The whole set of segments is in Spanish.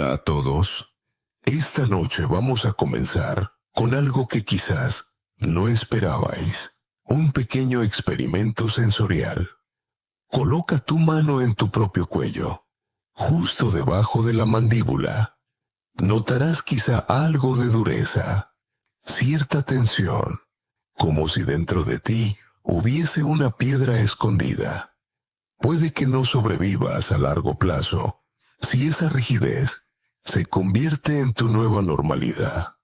Hola a todos. Esta noche vamos a comenzar con algo que quizás no esperabais. Un pequeño experimento sensorial. Coloca tu mano en tu propio cuello, justo debajo de la mandíbula. Notarás quizá algo de dureza, cierta tensión, como si dentro de ti hubiese una piedra escondida. Puede que no sobrevivas a largo plazo si esa rigidez se convierte en tu nueva normalidad.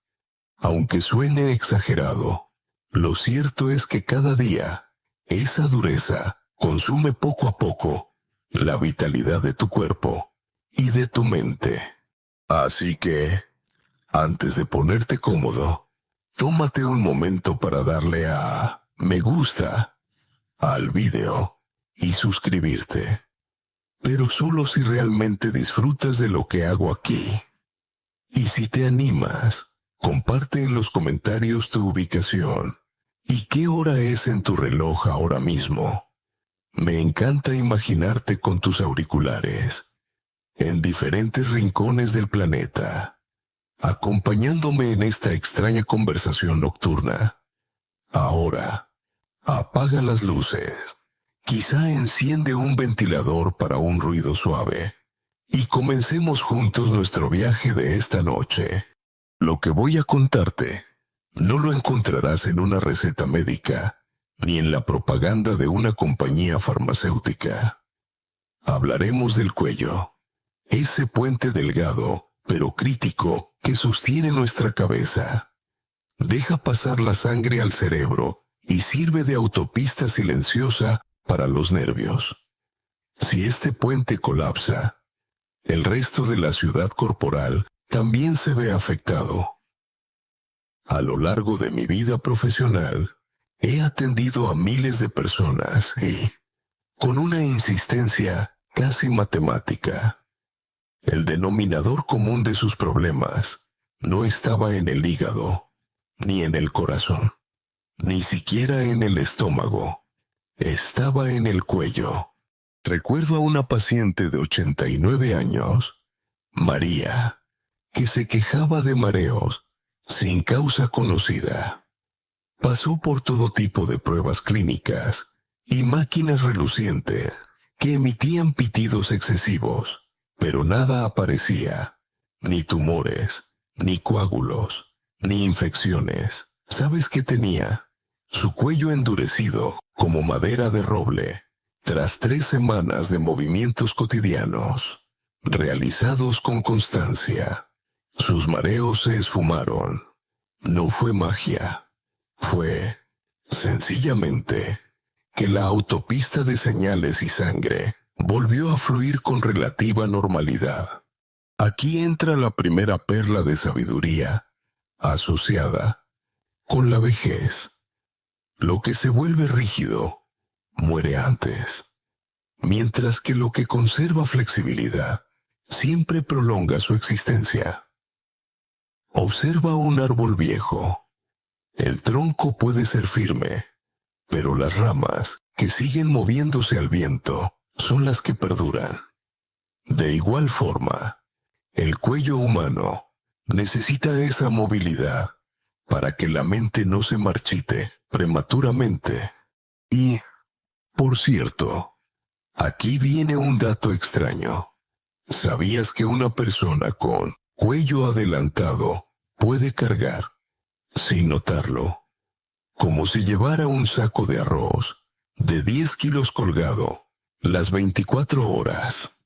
Aunque suene exagerado, lo cierto es que cada día esa dureza consume poco a poco la vitalidad de tu cuerpo y de tu mente. Así que, antes de ponerte cómodo, tómate un momento para darle a me gusta al video y suscribirte. Pero solo si realmente disfrutas de lo que hago aquí. Y si te animas, comparte en los comentarios tu ubicación y qué hora es en tu reloj ahora mismo. Me encanta imaginarte con tus auriculares, en diferentes rincones del planeta, acompañándome en esta extraña conversación nocturna. Ahora, apaga las luces. Quizá enciende un ventilador para un ruido suave. Y comencemos juntos nuestro viaje de esta noche. Lo que voy a contarte no lo encontrarás en una receta médica, ni en la propaganda de una compañía farmacéutica. Hablaremos del cuello, ese puente delgado, pero crítico, que sostiene nuestra cabeza. Deja pasar la sangre al cerebro y sirve de autopista silenciosa para los nervios. Si este puente colapsa, el resto de la ciudad corporal también se ve afectado. A lo largo de mi vida profesional, he atendido a miles de personas y, con una insistencia casi matemática, el denominador común de sus problemas no estaba en el hígado, ni en el corazón, ni siquiera en el estómago. Estaba en el cuello. Recuerdo a una paciente de 89 años, María, que se quejaba de mareos sin causa conocida. Pasó por todo tipo de pruebas clínicas y máquinas relucientes que emitían pitidos excesivos, pero nada aparecía, ni tumores, ni coágulos, ni infecciones. ¿Sabes qué tenía? Su cuello endurecido como madera de roble, tras 3 semanas de movimientos cotidianos, realizados con constancia. Sus mareos se esfumaron. No fue magia. Fue, sencillamente, que la autopista de señales y sangre volvió a fluir con relativa normalidad. Aquí entra la primera perla de sabiduría, asociada con la vejez. Lo que se vuelve rígido muere antes, mientras que lo que conserva flexibilidad siempre prolonga su existencia. Observa un árbol viejo. El tronco puede ser firme, pero las ramas, que siguen moviéndose al viento, son las que perduran. De igual forma, el cuello humano necesita esa movilidad para que la mente no se marchite prematuramente. Y, por cierto, aquí viene un dato extraño. ¿Sabías que una persona con cuello adelantado puede cargar, sin notarlo, como si llevara un saco de arroz de 10 kilos colgado las 24 horas?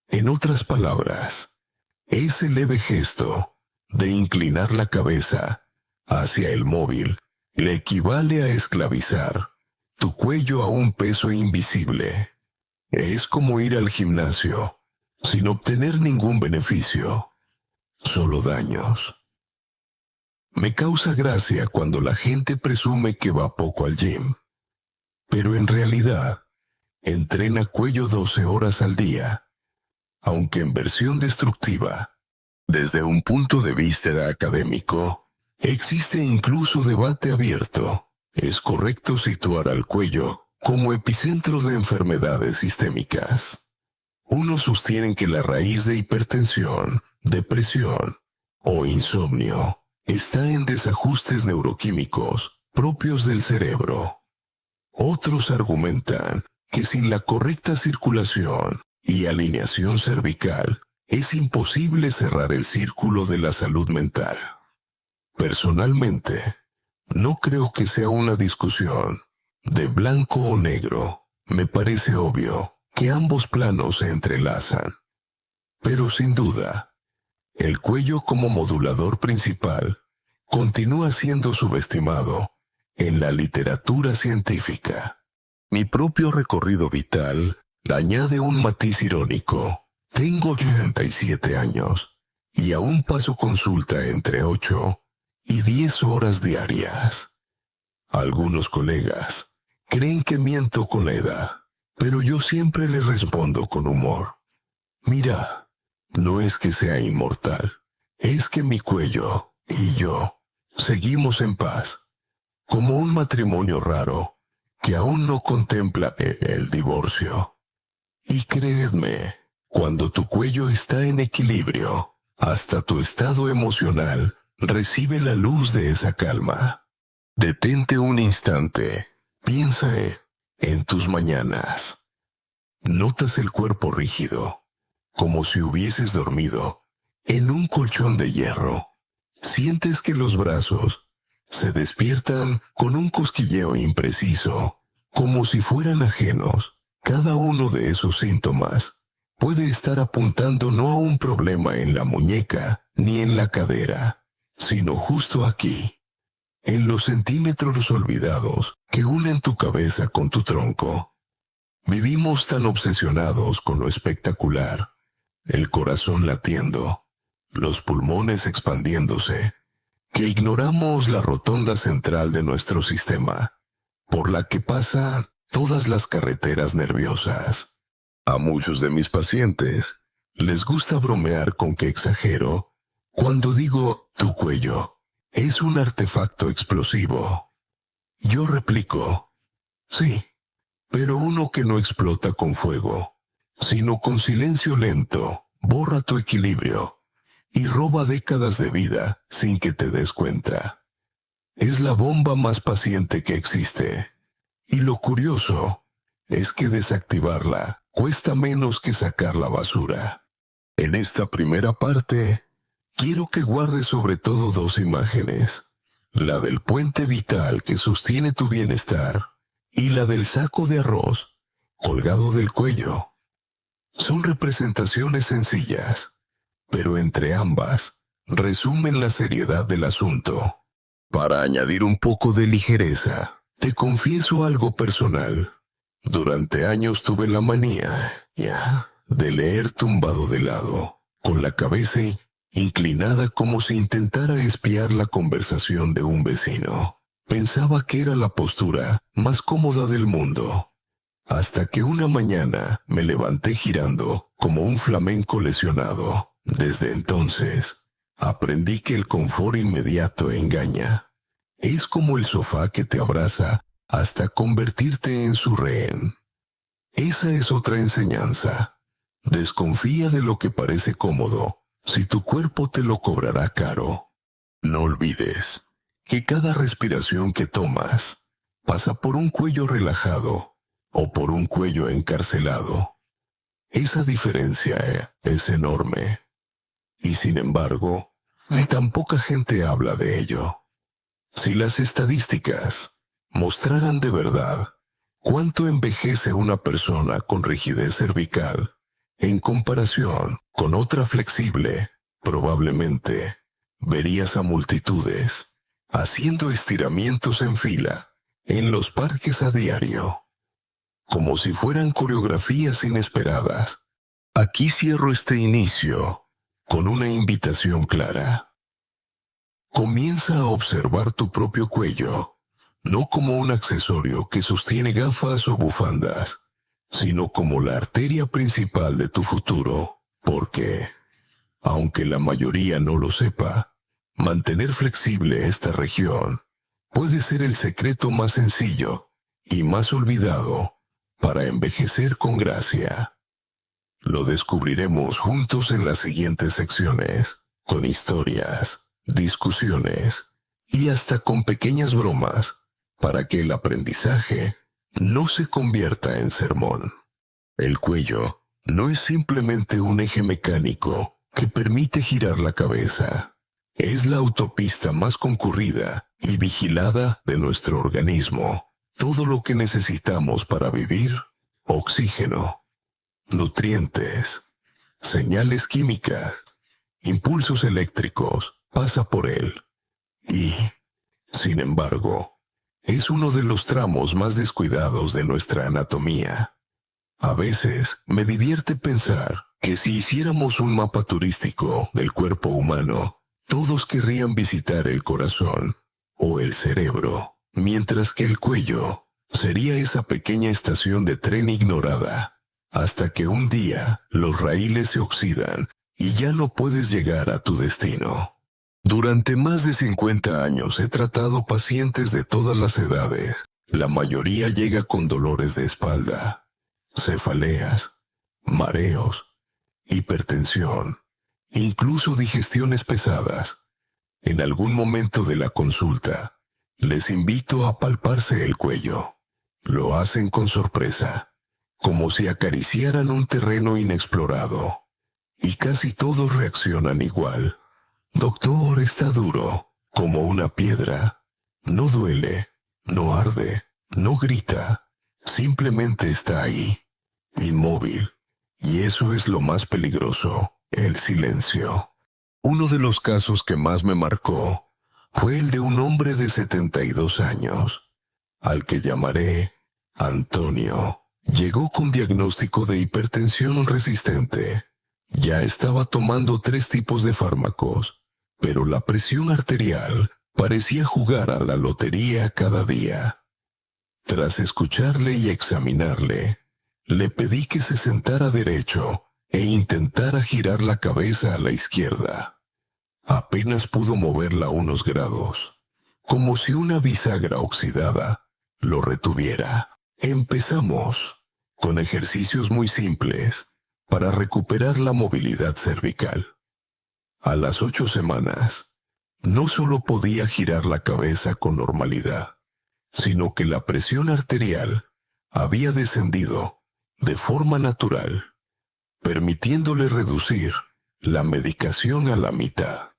En otras palabras, ese leve gesto de inclinar la cabeza hacia el móvil le equivale a esclavizar tu cuello a un peso invisible. Es como ir al gimnasio sin obtener ningún beneficio, solo daños. Me causa gracia cuando la gente presume que va poco al gym, pero en realidad entrena cuello 12 horas al día, aunque en versión destructiva. Desde un punto de vista académico, existe incluso debate abierto. ¿Es correcto situar al cuello como epicentro de enfermedades sistémicas? Unos sostienen que la raíz de hipertensión, depresión o insomnio está en desajustes neuroquímicos propios del cerebro. Otros argumentan que sin la correcta circulación y alineación cervical es imposible cerrar el círculo de la salud mental. Personalmente, no creo que sea una discusión de blanco o negro. Me parece obvio que ambos planos se entrelazan. Pero sin duda, el cuello como modulador principal continúa siendo subestimado en la literatura científica. Mi propio recorrido vital añade un matiz irónico. Tengo 87 años y aún paso consulta entre 8 y 10 horas diarias. Algunos colegas creen que miento con la edad, pero yo siempre les respondo con humor. Mira, no es que sea inmortal, es que mi cuello y yo seguimos en paz, como un matrimonio raro que aún no contempla el divorcio. Y créedme, cuando tu cuello está en equilibrio, hasta tu estado emocional recibe la luz de esa calma. Detente un instante, piensa en tus mañanas. Notas el cuerpo rígido, como si hubieses dormido en un colchón de hierro. Sientes que los brazos se despiertan con un cosquilleo impreciso, como si fueran ajenos. Cada uno de esos síntomas puede estar apuntando no a un problema en la muñeca ni en la cadera, sino justo aquí, en los centímetros olvidados que unen tu cabeza con tu tronco. Vivimos tan obsesionados con lo espectacular, el corazón latiendo, los pulmones expandiéndose, que ignoramos la rotonda central de nuestro sistema, por la que pasan todas las carreteras nerviosas. A muchos de mis pacientes les gusta bromear con que exagero cuando digo tu cuello es un artefacto explosivo. Yo replico, sí, pero uno que no explota con fuego, sino con silencio lento, borra tu equilibrio y roba décadas de vida sin que te des cuenta. Es la bomba más paciente que existe. Y lo curioso es que desactivarla cuesta menos que sacar la basura. En esta primera parte, quiero que guardes sobre todo dos imágenes. La del puente vital que sostiene tu bienestar y la del saco de arroz colgado del cuello. Son representaciones sencillas, pero entre ambas resumen la seriedad del asunto. Para añadir un poco de ligereza, te confieso algo personal. Durante años tuve la manía, de leer tumbado de lado, con la cabeza inclinada como si intentara espiar la conversación de un vecino. Pensaba que era la postura más cómoda del mundo. Hasta que una mañana me levanté girando como un flamenco lesionado. Desde entonces, aprendí que el confort inmediato engaña. Es como el sofá que te abraza hasta convertirte en su rehén. Esa es otra enseñanza. Desconfía de lo que parece cómodo, si tu cuerpo te lo cobrará caro. No olvides que cada respiración que tomas pasa por un cuello relajado o por un cuello encarcelado. Esa diferencia es enorme. Y sin embargo, tan poca gente habla de ello. Si las estadísticas mostraran de verdad cuánto envejece una persona con rigidez cervical en comparación con otra flexible, probablemente verías a multitudes haciendo estiramientos en fila en los parques a diario, como si fueran coreografías inesperadas. Aquí cierro este inicio con una invitación clara. Comienza a observar tu propio cuello, no como un accesorio que sostiene gafas o bufandas, sino como la arteria principal de tu futuro, porque, aunque la mayoría no lo sepa, mantener flexible esta región puede ser el secreto más sencillo y más olvidado para envejecer con gracia. Lo descubriremos juntos en las siguientes secciones, con historias, discusiones y hasta con pequeñas bromas, para que el aprendizaje no se convierta en sermón. El cuello no es simplemente un eje mecánico que permite girar la cabeza. Es la autopista más concurrida y vigilada de nuestro organismo. Todo lo que necesitamos para vivir: oxígeno, nutrientes, señales químicas, impulsos eléctricos, pasa por él. Y, sin embargo, es uno de los tramos más descuidados de nuestra anatomía. A veces me divierte pensar que si hiciéramos un mapa turístico del cuerpo humano, todos querrían visitar el corazón o el cerebro, mientras que el cuello sería esa pequeña estación de tren ignorada, hasta que un día los raíles se oxidan y ya no puedes llegar a tu destino. Durante más de 50 años he tratado pacientes de todas las edades. La mayoría llega con dolores de espalda, cefaleas, mareos, hipertensión, incluso digestiones pesadas. En algún momento de la consulta, les invito a palparse el cuello. Lo hacen con sorpresa, como si acariciaran un terreno inexplorado. Y casi todos reaccionan igual. Doctor, está duro, como una piedra. No duele, no arde, no grita. Simplemente está ahí, inmóvil. Y eso es lo más peligroso, el silencio. Uno de los casos que más me marcó fue el de un hombre de 72 años, al que llamaré Antonio. Llegó con diagnóstico de hipertensión resistente. Ya estaba tomando 3 tipos de fármacos, pero la presión arterial parecía jugar a la lotería cada día. Tras escucharle y examinarle, le pedí que se sentara derecho e intentara girar la cabeza a la izquierda. Apenas pudo moverla unos grados, como si una bisagra oxidada lo retuviera. Empezamos con ejercicios muy simples para recuperar la movilidad cervical. A las 8 semanas, no solo podía girar la cabeza con normalidad, sino que la presión arterial había descendido de forma natural, permitiéndole reducir la medicación a la mitad.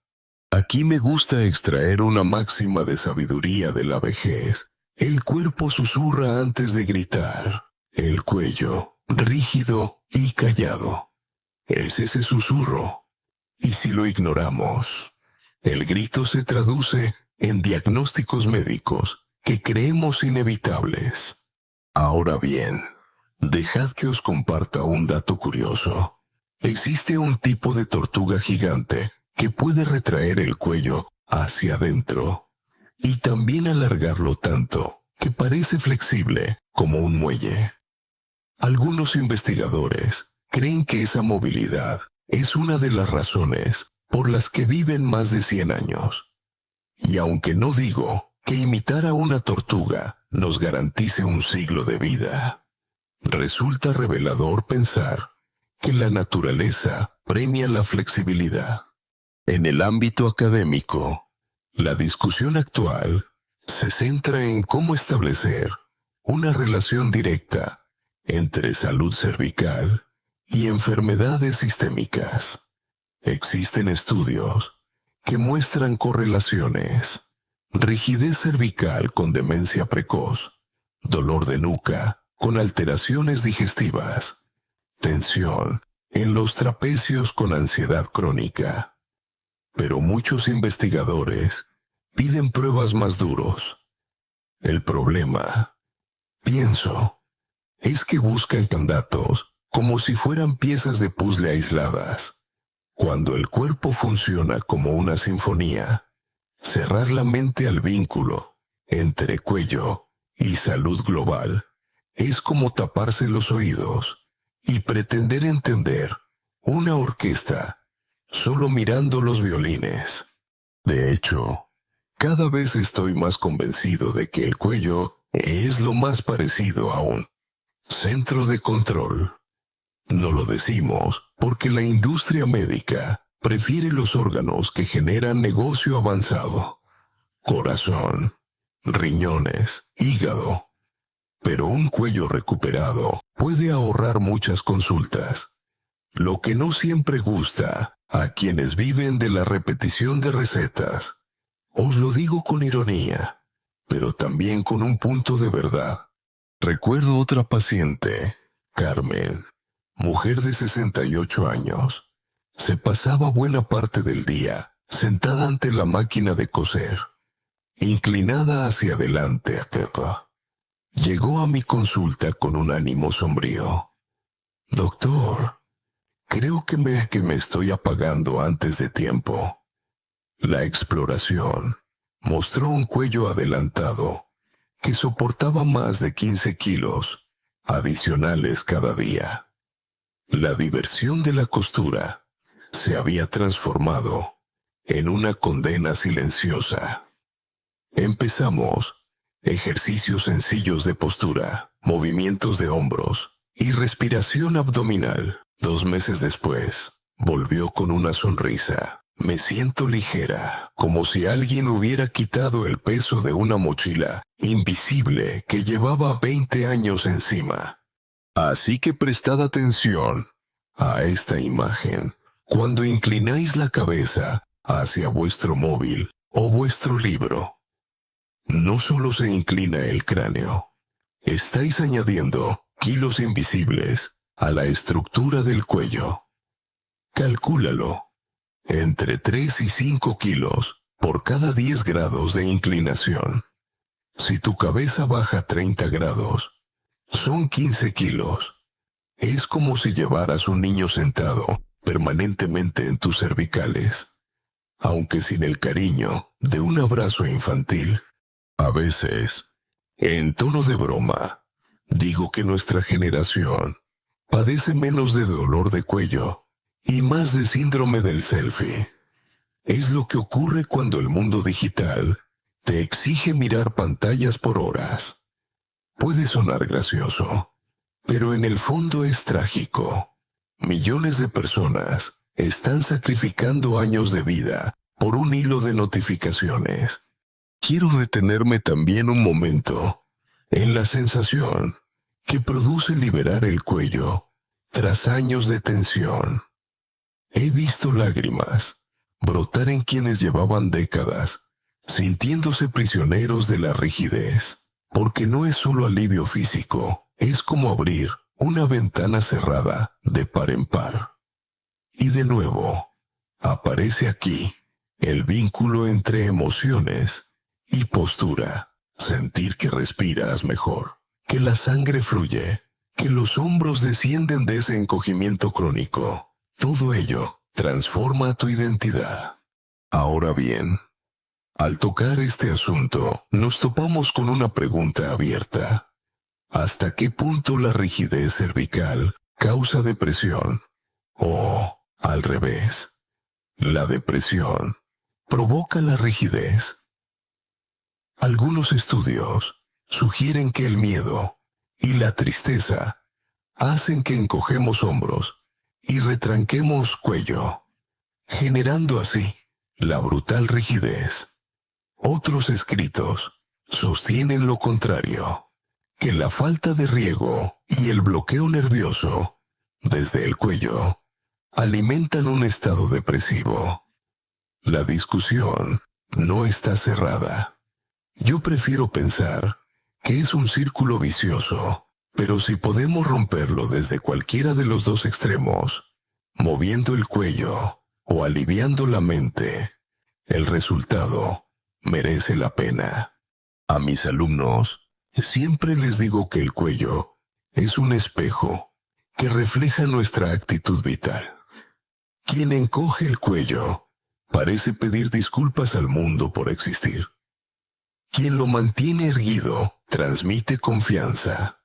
Aquí me gusta extraer una máxima de sabiduría de la vejez. El cuerpo susurra antes de gritar. El cuello, rígido y callado, es ese susurro. Y si lo ignoramos, el grito se traduce en diagnósticos médicos que creemos inevitables. Ahora bien, dejad que os comparta un dato curioso. Existe un tipo de tortuga gigante que puede retraer el cuello hacia adentro y también alargarlo tanto que parece flexible como un muelle. Algunos investigadores creen que esa movilidad es una de las razones por las que viven más de 100 años. Y aunque no digo que imitar a una tortuga nos garantice un siglo de vida, resulta revelador pensar que la naturaleza premia la flexibilidad. En el ámbito académico, la discusión actual se centra en cómo establecer una relación directa entre salud cervical y enfermedades sistémicas. Existen estudios que muestran correlaciones: rigidez cervical con demencia precoz, dolor de nuca con alteraciones digestivas, tensión en los trapecios con ansiedad crónica. Pero muchos investigadores piden pruebas más duros. El problema, pienso, es que buscan datos como si fueran piezas de puzzle aisladas. Cuando el cuerpo funciona como una sinfonía, cerrar la mente al vínculo entre cuello y salud global es como taparse los oídos y pretender entender una orquesta solo mirando los violines. De hecho, cada vez estoy más convencido de que el cuello es lo más parecido a un centro de control. No lo decimos porque la industria médica prefiere los órganos que generan negocio avanzado: corazón, riñones, hígado. Pero un cuello recuperado puede ahorrar muchas consultas, lo que no siempre gusta a quienes viven de la repetición de recetas. Os lo digo con ironía, pero también con un punto de verdad. Recuerdo otra paciente, Carmen, mujer de 68 años. Se pasaba buena parte del día sentada ante la máquina de coser, inclinada hacia adelante. Llegó a mi consulta con un ánimo sombrío. Doctor, creo que me estoy apagando antes de tiempo. La exploración mostró un cuello adelantado que soportaba más de 15 kilos adicionales cada día. La diversión de la costura se había transformado en una condena silenciosa. Empezamos ejercicios sencillos de postura, movimientos de hombros y respiración abdominal. 2 meses después, volvió con una sonrisa. Me siento ligera, como si alguien hubiera quitado el peso de una mochila invisible que llevaba 20 años encima. Así que prestad atención a esta imagen cuando inclináis la cabeza hacia vuestro móvil o vuestro libro. No solo se inclina el cráneo, estáis añadiendo kilos invisibles a la estructura del cuello. Calcúlalo. Entre 3 y 5 kilos por cada 10 grados de inclinación. Si tu cabeza baja 30 grados, son 15 kilos. Es como si llevaras un niño sentado permanentemente en tus cervicales, aunque sin el cariño de un abrazo infantil. A veces, en tono de broma, digo que nuestra generación padece menos de dolor de cuello y más de síndrome del selfie. Es lo que ocurre cuando el mundo digital te exige mirar pantallas por horas. Puede sonar gracioso, pero en el fondo es trágico. Millones de personas están sacrificando años de vida por un hilo de notificaciones. Quiero detenerme también un momento en la sensación que produce liberar el cuello tras años de tensión. He visto lágrimas brotar en quienes llevaban décadas sintiéndose prisioneros de la rigidez, porque no es solo alivio físico, es como abrir una ventana cerrada de par en par. Y de nuevo, aparece aquí el vínculo entre emociones y postura. Sentir que respiras mejor, que la sangre fluye, que los hombros descienden de ese encogimiento crónico. Todo ello transforma tu identidad. Ahora bien, al tocar este asunto, nos topamos con una pregunta abierta. ¿Hasta qué punto la rigidez cervical causa depresión? O, al revés, la depresión provoca la rigidez. Algunos estudios sugieren que el miedo y la tristeza hacen que encogemos hombros y retranquemos cuello, generando así la brutal rigidez. Otros escritos sostienen lo contrario, que la falta de riego y el bloqueo nervioso desde el cuello alimentan un estado depresivo. La discusión no está cerrada. Yo prefiero pensar que es un círculo vicioso, pero si podemos romperlo desde cualquiera de los dos extremos, moviendo el cuello o aliviando la mente, el resultado merece la pena. A mis alumnos siempre les digo que el cuello es un espejo que refleja nuestra actitud vital. Quien encoge el cuello parece pedir disculpas al mundo por existir. Quien lo mantiene erguido transmite confianza.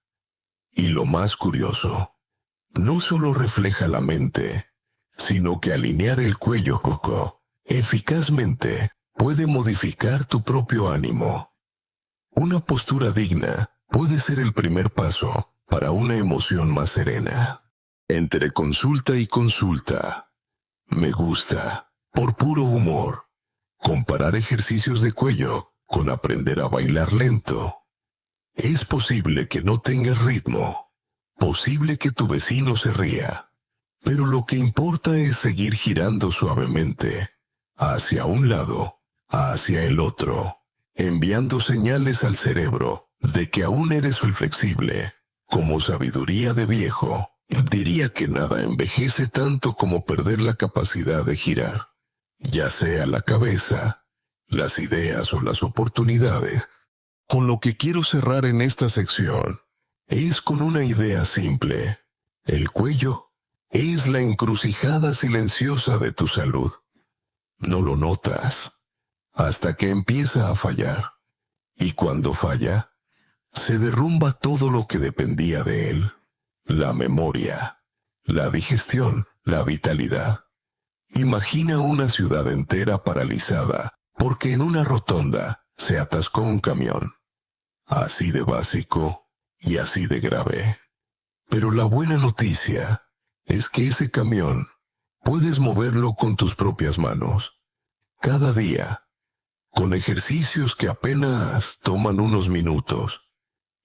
Y lo más curioso, no solo refleja la mente, sino que alinear el cuello eficazmente puede modificar tu propio ánimo. Una postura digna puede ser el primer paso para una emoción más serena. Entre consulta y consulta, me gusta, por puro humor, comparar ejercicios de cuello con aprender a bailar lento. Es posible que no tengas ritmo, posible que tu vecino se ría, pero lo que importa es seguir girando suavemente, hacia un lado, hacia el otro, enviando señales al cerebro de que aún eres flexible. Como sabiduría de viejo, diría que nada envejece tanto como perder la capacidad de girar, ya sea la cabeza, las ideas o las oportunidades. Con lo que quiero cerrar en esta sección es con una idea simple. El cuello es la encrucijada silenciosa de tu salud. No lo notas hasta que empieza a fallar. Y cuando falla, se derrumba todo lo que dependía de él. La memoria, la digestión, la vitalidad. Imagina una ciudad entera paralizada porque en una rotonda se atascó un camión. Así de básico y así de grave. Pero la buena noticia es que ese camión puedes moverlo con tus propias manos. Cada día, con ejercicios que apenas toman unos minutos.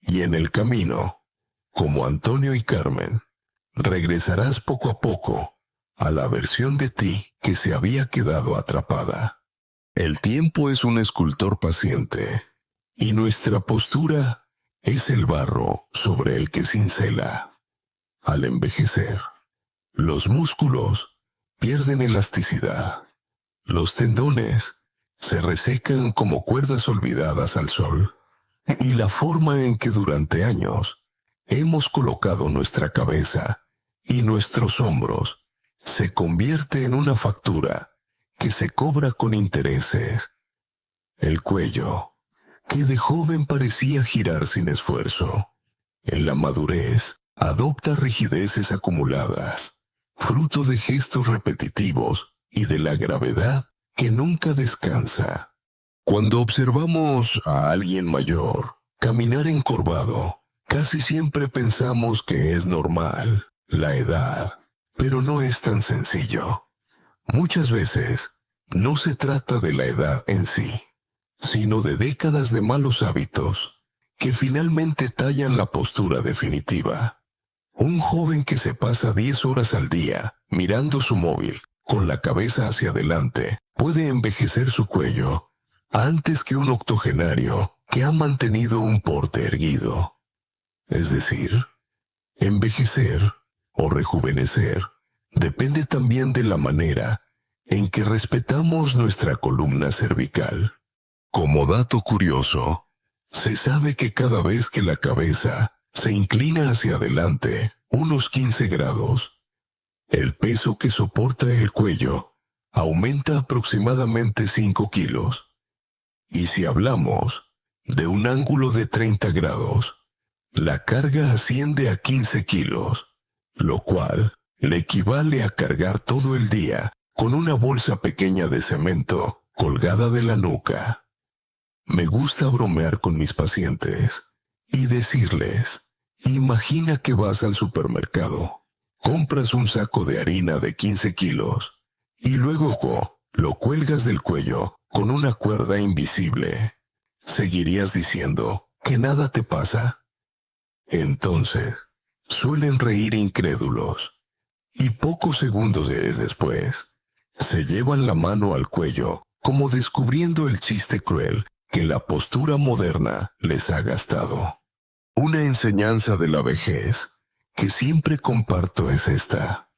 Y en el camino, como Antonio y Carmen, regresarás poco a poco a la versión de ti que se había quedado atrapada. El tiempo es un escultor paciente, y nuestra postura es el barro sobre el que cincela. Al envejecer, los músculos pierden elasticidad. Los tendones se resecan como cuerdas olvidadas al sol. Y la forma en que durante años hemos colocado nuestra cabeza y nuestros hombros se convierte en una factura que se cobra con intereses. El cuello, que de joven parecía girar sin esfuerzo, en la madurez adopta rigideces acumuladas, fruto de gestos repetitivos y de la gravedad que nunca descansa. Cuando observamos a alguien mayor caminar encorvado, casi siempre pensamos que es normal, la edad, pero no es tan sencillo. Muchas veces, no se trata de la edad en sí, sino de décadas de malos hábitos que finalmente tallan la postura definitiva. Un joven que se pasa 10 horas al día mirando su móvil, con la cabeza hacia adelante, puede envejecer su cuello antes que un octogenario que ha mantenido un porte erguido. Es decir, envejecer o rejuvenecer depende también de la manera en que respetamos nuestra columna cervical. Como dato curioso, se sabe que cada vez que la cabeza se inclina hacia adelante unos 15 grados, el peso que soporta el cuello aumenta aproximadamente 5 kilos. Y si hablamos de un ángulo de 30 grados, la carga asciende a 15 kilos, lo cual le equivale a cargar todo el día con una bolsa pequeña de cemento colgada de la nuca. Me gusta bromear con mis pacientes y decirles, imagina que vas al supermercado, compras un saco de harina de 15 kilos y luego lo cuelgas del cuello con una cuerda invisible. ¿Seguirías diciendo que nada te pasa? Entonces, suelen reír incrédulos, y pocos segundos después, se llevan la mano al cuello, como descubriendo el chiste cruel que la postura moderna les ha gastado. Una enseñanza de la vejez que siempre comparto es esta.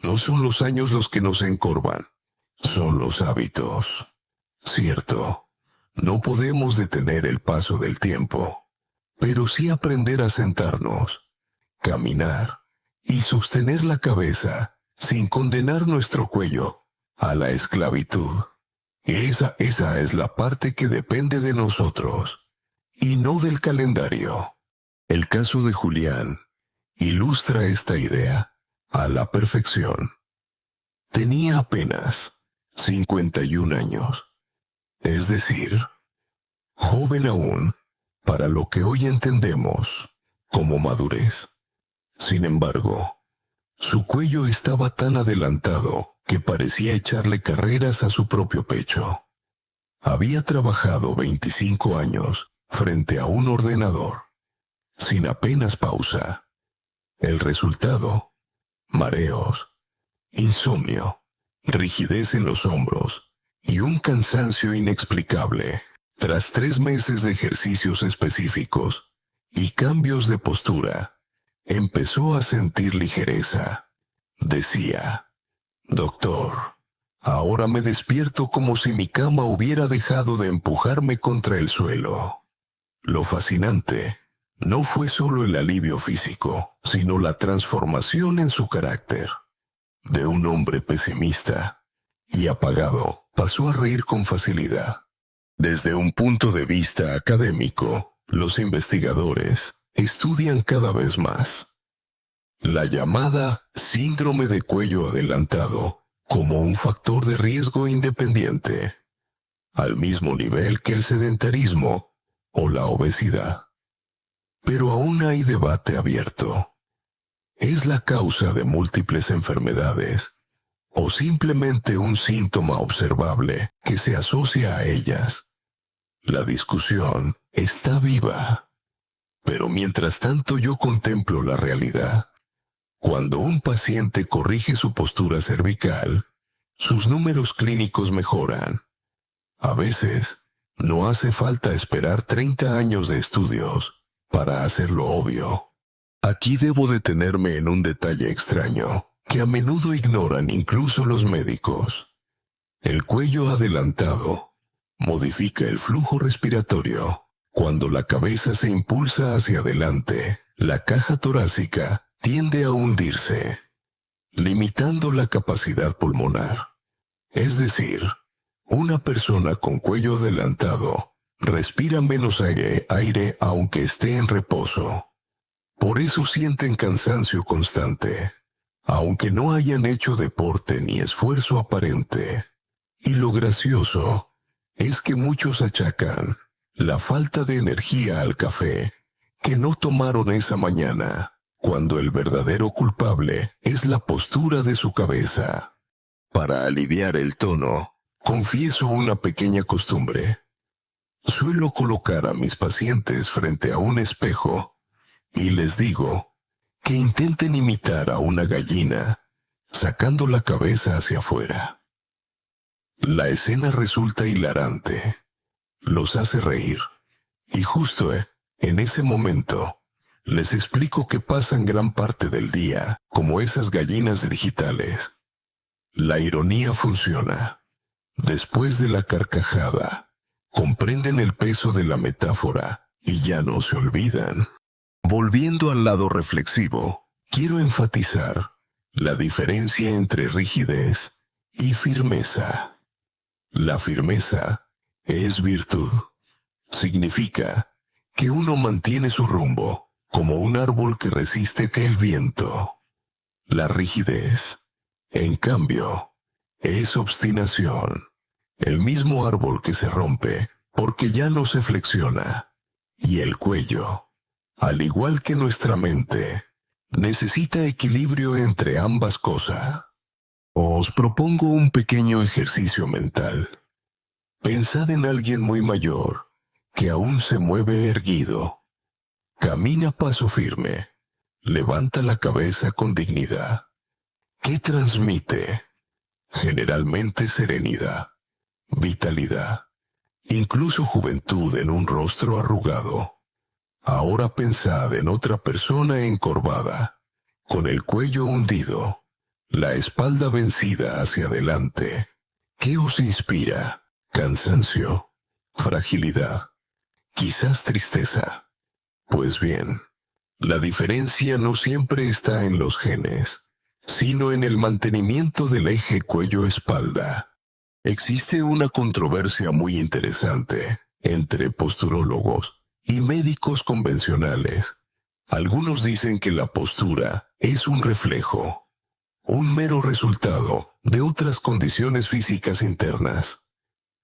No son los años los que nos encorvan, son los hábitos. Cierto, no podemos detener el paso del tiempo, pero sí aprender a sentarnos, caminar y sostener la cabeza sin condenar nuestro cuello a la esclavitud. Esa es la parte que depende de nosotros y no del calendario. El caso de Julián ilustra esta idea a la perfección. Tenía apenas 51 años. Es decir, joven aún para lo que hoy entendemos como madurez. Sin embargo, Su cuello estaba tan adelantado que parecía echarle carreras a su propio pecho. Había trabajado 25 años frente a un ordenador, sin apenas pausa. El resultado: mareos, insomnio, rigidez en los hombros y un cansancio inexplicable. Tras 3 meses de ejercicios específicos y cambios de postura, empezó a sentir ligereza. Decía: «Doctor, ahora me despierto como si mi cama hubiera dejado de empujarme contra el suelo». Lo fascinante no fue solo el alivio físico, sino la transformación en su carácter. De un hombre pesimista y apagado, pasó a reír con facilidad. Desde un punto de vista académico, los investigadores estudian cada vez más la llamada síndrome de cuello adelantado como un factor de riesgo independiente, al mismo nivel que el sedentarismo o la obesidad. Pero aún hay debate abierto. ¿Es la causa de múltiples enfermedades o simplemente un síntoma observable que se asocia a ellas? La discusión está viva. Pero mientras tanto yo contemplo la realidad. Cuando un paciente corrige su postura cervical, sus números clínicos mejoran. A veces, no hace falta esperar 30 años de estudios para hacerlo obvio. Aquí debo detenerme en un detalle extraño que a menudo ignoran incluso los médicos. El cuello adelantado modifica el flujo respiratorio. Cuando la cabeza se impulsa hacia adelante, la caja torácica tiende a hundirse, limitando la capacidad pulmonar. Es decir, una persona con cuello adelantado respira menos aire aunque esté en reposo. Por eso sienten cansancio constante, aunque no hayan hecho deporte ni esfuerzo aparente. Y lo gracioso es que muchos achacan la falta de energía al café que no tomaron esa mañana, cuando el verdadero culpable es la postura de su cabeza. Para aliviar el tono, confieso una pequeña costumbre. Suelo colocar a mis pacientes frente a un espejo y les digo que intenten imitar a una gallina, sacando la cabeza hacia afuera. La escena resulta hilarante, los hace reír, y justo en ese momento les explico que pasan gran parte del día como esas gallinas digitales. La ironía funciona. Después de la carcajada, comprenden el peso de la metáfora y ya no se olvidan. Volviendo al lado reflexivo, quiero enfatizar la diferencia entre rigidez y firmeza. La firmeza es virtud. Significa que uno mantiene su rumbo, como un árbol que resiste que el viento. La rigidez, en cambio, es obstinación. El mismo árbol que se rompe porque ya no se flexiona. Y el cuello, al igual que nuestra mente, necesita equilibrio entre ambas cosas. Os propongo un pequeño ejercicio mental. Pensad en alguien muy mayor, que aún se mueve erguido. Camina a paso firme, levanta la cabeza con dignidad. ¿Qué transmite? Generalmente serenidad, vitalidad, incluso juventud en un rostro arrugado. Ahora pensad en otra persona encorvada, con el cuello hundido, la espalda vencida hacia adelante. ¿Qué os inspira? ¿Cansancio? ¿Fragilidad? ¿Quizás tristeza? Pues bien, la diferencia no siempre está en los genes, sino en el mantenimiento del eje cuello-espalda. Existe una controversia muy interesante entre posturólogos y médicos convencionales. Algunos dicen que la postura es un reflejo, un mero resultado de otras condiciones físicas internas.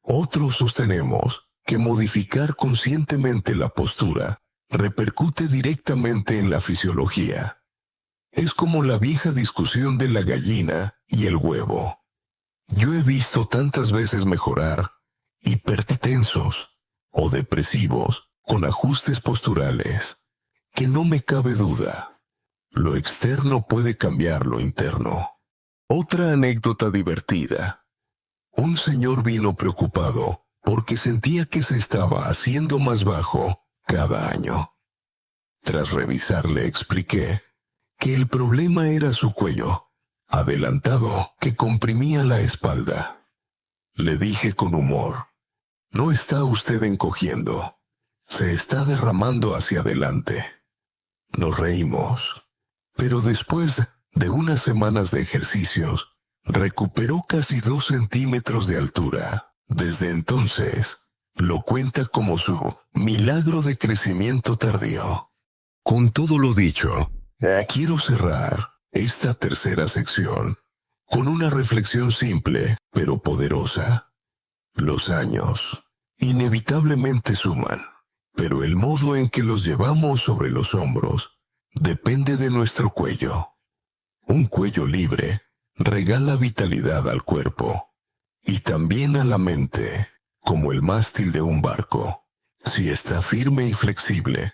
Otros sostenemos que modificar conscientemente la postura repercute directamente en la fisiología. Es como la vieja discusión de la gallina y el huevo. Yo he visto tantas veces mejorar hipertensos o depresivos con ajustes posturales, que no me cabe duda. Lo externo puede cambiar lo interno. Otra anécdota divertida. Un señor vino preocupado porque sentía que se estaba haciendo más bajo cada año. Tras revisar le expliqué que el problema era su cuello adelantado que comprimía la espalda. Le dije con humor: no está usted encogiendo, se está derramando hacia adelante. Nos reímos, pero después de unas semanas de ejercicios, recuperó casi 2 centímetros de altura. Desde entonces, lo cuenta como su milagro de crecimiento tardío. Con todo lo dicho, quiero cerrar esta tercera sección con una reflexión simple pero poderosa. Los años inevitablemente suman, pero el modo en que los llevamos sobre los hombros depende de nuestro cuello. Un cuello libre regala vitalidad al cuerpo y también a la mente, como el mástil de un barco. Si está firme y flexible,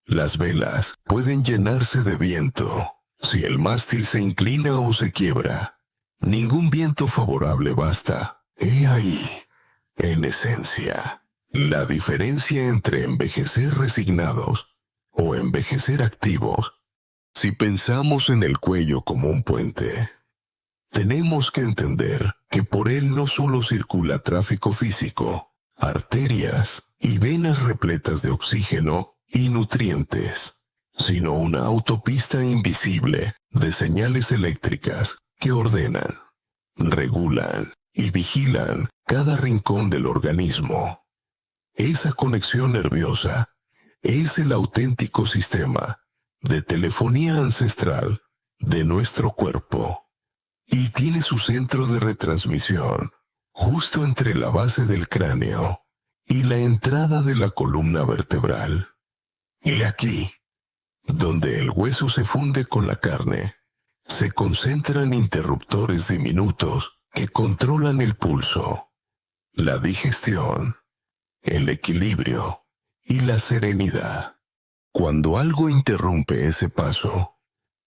las velas pueden llenarse de viento. Si el mástil se inclina o se quiebra, ningún viento favorable basta. He ahí, en esencia, la diferencia entre envejecer resignados o envejecer activos. Si pensamos en el cuello como un puente, tenemos que entender que por él no solo circula tráfico físico, arterias y venas repletas de oxígeno y nutrientes, sino una autopista invisible de señales eléctricas que ordenan, regulan y vigilan cada rincón del organismo. Esa conexión nerviosa es el auténtico sistema de telefonía ancestral de nuestro cuerpo y tiene su centro de retransmisión justo entre la base del cráneo y la entrada de la columna vertebral. Y aquí, donde el hueso se funde con la carne, se concentran interruptores diminutos que controlan el pulso, la digestión, el equilibrio y la serenidad. Cuando algo interrumpe ese paso,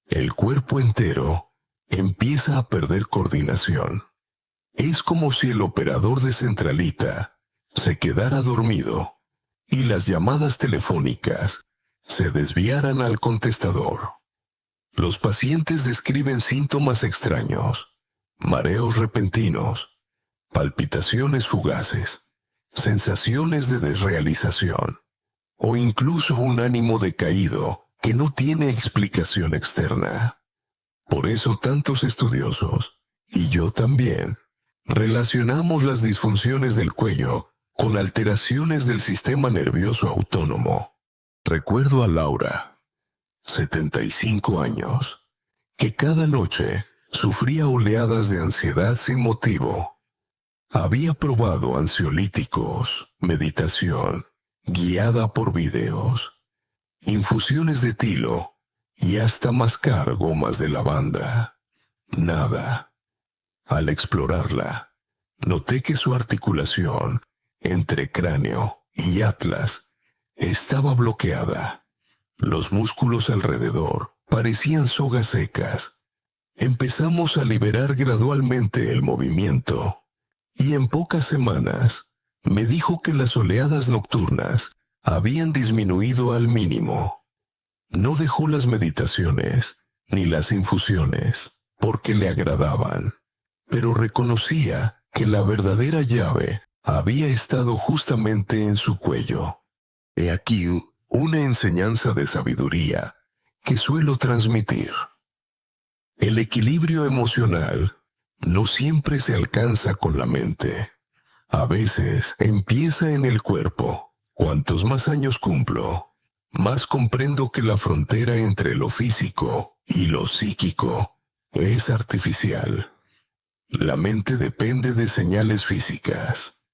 el cuerpo entero empieza a perder coordinación. Es como si el operador de centralita se quedara dormido y las llamadas telefónicas se desviaran al contestador. Los pacientes describen síntomas extraños, mareos repentinos, palpitaciones fugaces, sensaciones de desrealización, o incluso un ánimo decaído que no tiene explicación externa. Por eso tantos estudiosos, y yo también, relacionamos las disfunciones del cuello con alteraciones del sistema nervioso autónomo. Recuerdo a Laura, 75 años, que cada noche sufría oleadas de ansiedad sin motivo. Había probado ansiolíticos, meditación, guiada por videos, infusiones de tilo y hasta mascar gomas de lavanda. Nada. Al explorarla, noté que su articulación entre cráneo y atlas estaba bloqueada. Los músculos alrededor parecían sogas secas. Empezamos a liberar gradualmente el movimiento, y en pocas semanas me dijo que las oleadas nocturnas habían disminuido al mínimo. No dejó las meditaciones ni las infusiones porque le agradaban, pero reconocía que la verdadera llave había estado justamente en su cuello. He aquí una enseñanza de sabiduría que suelo transmitir. El equilibrio emocional no siempre se alcanza con la mente. A veces empieza en el cuerpo. Cuantos más años cumplo, más comprendo que la frontera entre lo físico y lo psíquico es artificial. La mente depende de señales físicas,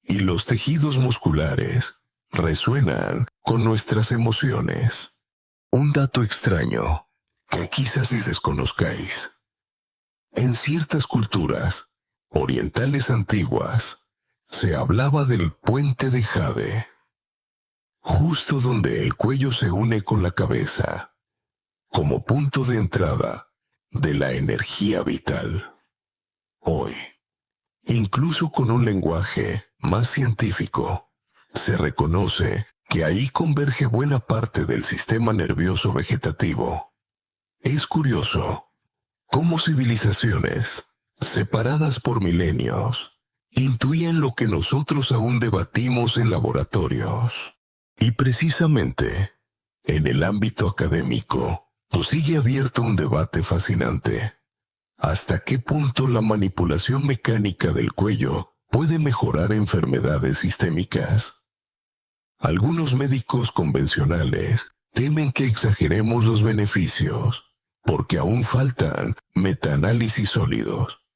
y los tejidos musculares resuenan con nuestras emociones. Un dato extraño que quizás desconozcáis. En ciertas culturas orientales antiguas se hablaba del puente de Jade, justo donde el cuello se une con la cabeza, como punto de entrada de la energía vital. Hoy, incluso con un lenguaje más científico, se reconoce que ahí converge buena parte del sistema nervioso vegetativo. Es curioso cómo civilizaciones, separadas por milenios, intuían lo que nosotros aún debatimos en laboratorios. Y precisamente, en el ámbito académico, sigue abierto un debate fascinante. ¿Hasta qué punto la manipulación mecánica del cuello puede mejorar enfermedades sistémicas? Algunos médicos convencionales temen que exageremos los beneficios, porque aún faltan metaanálisis sólidos.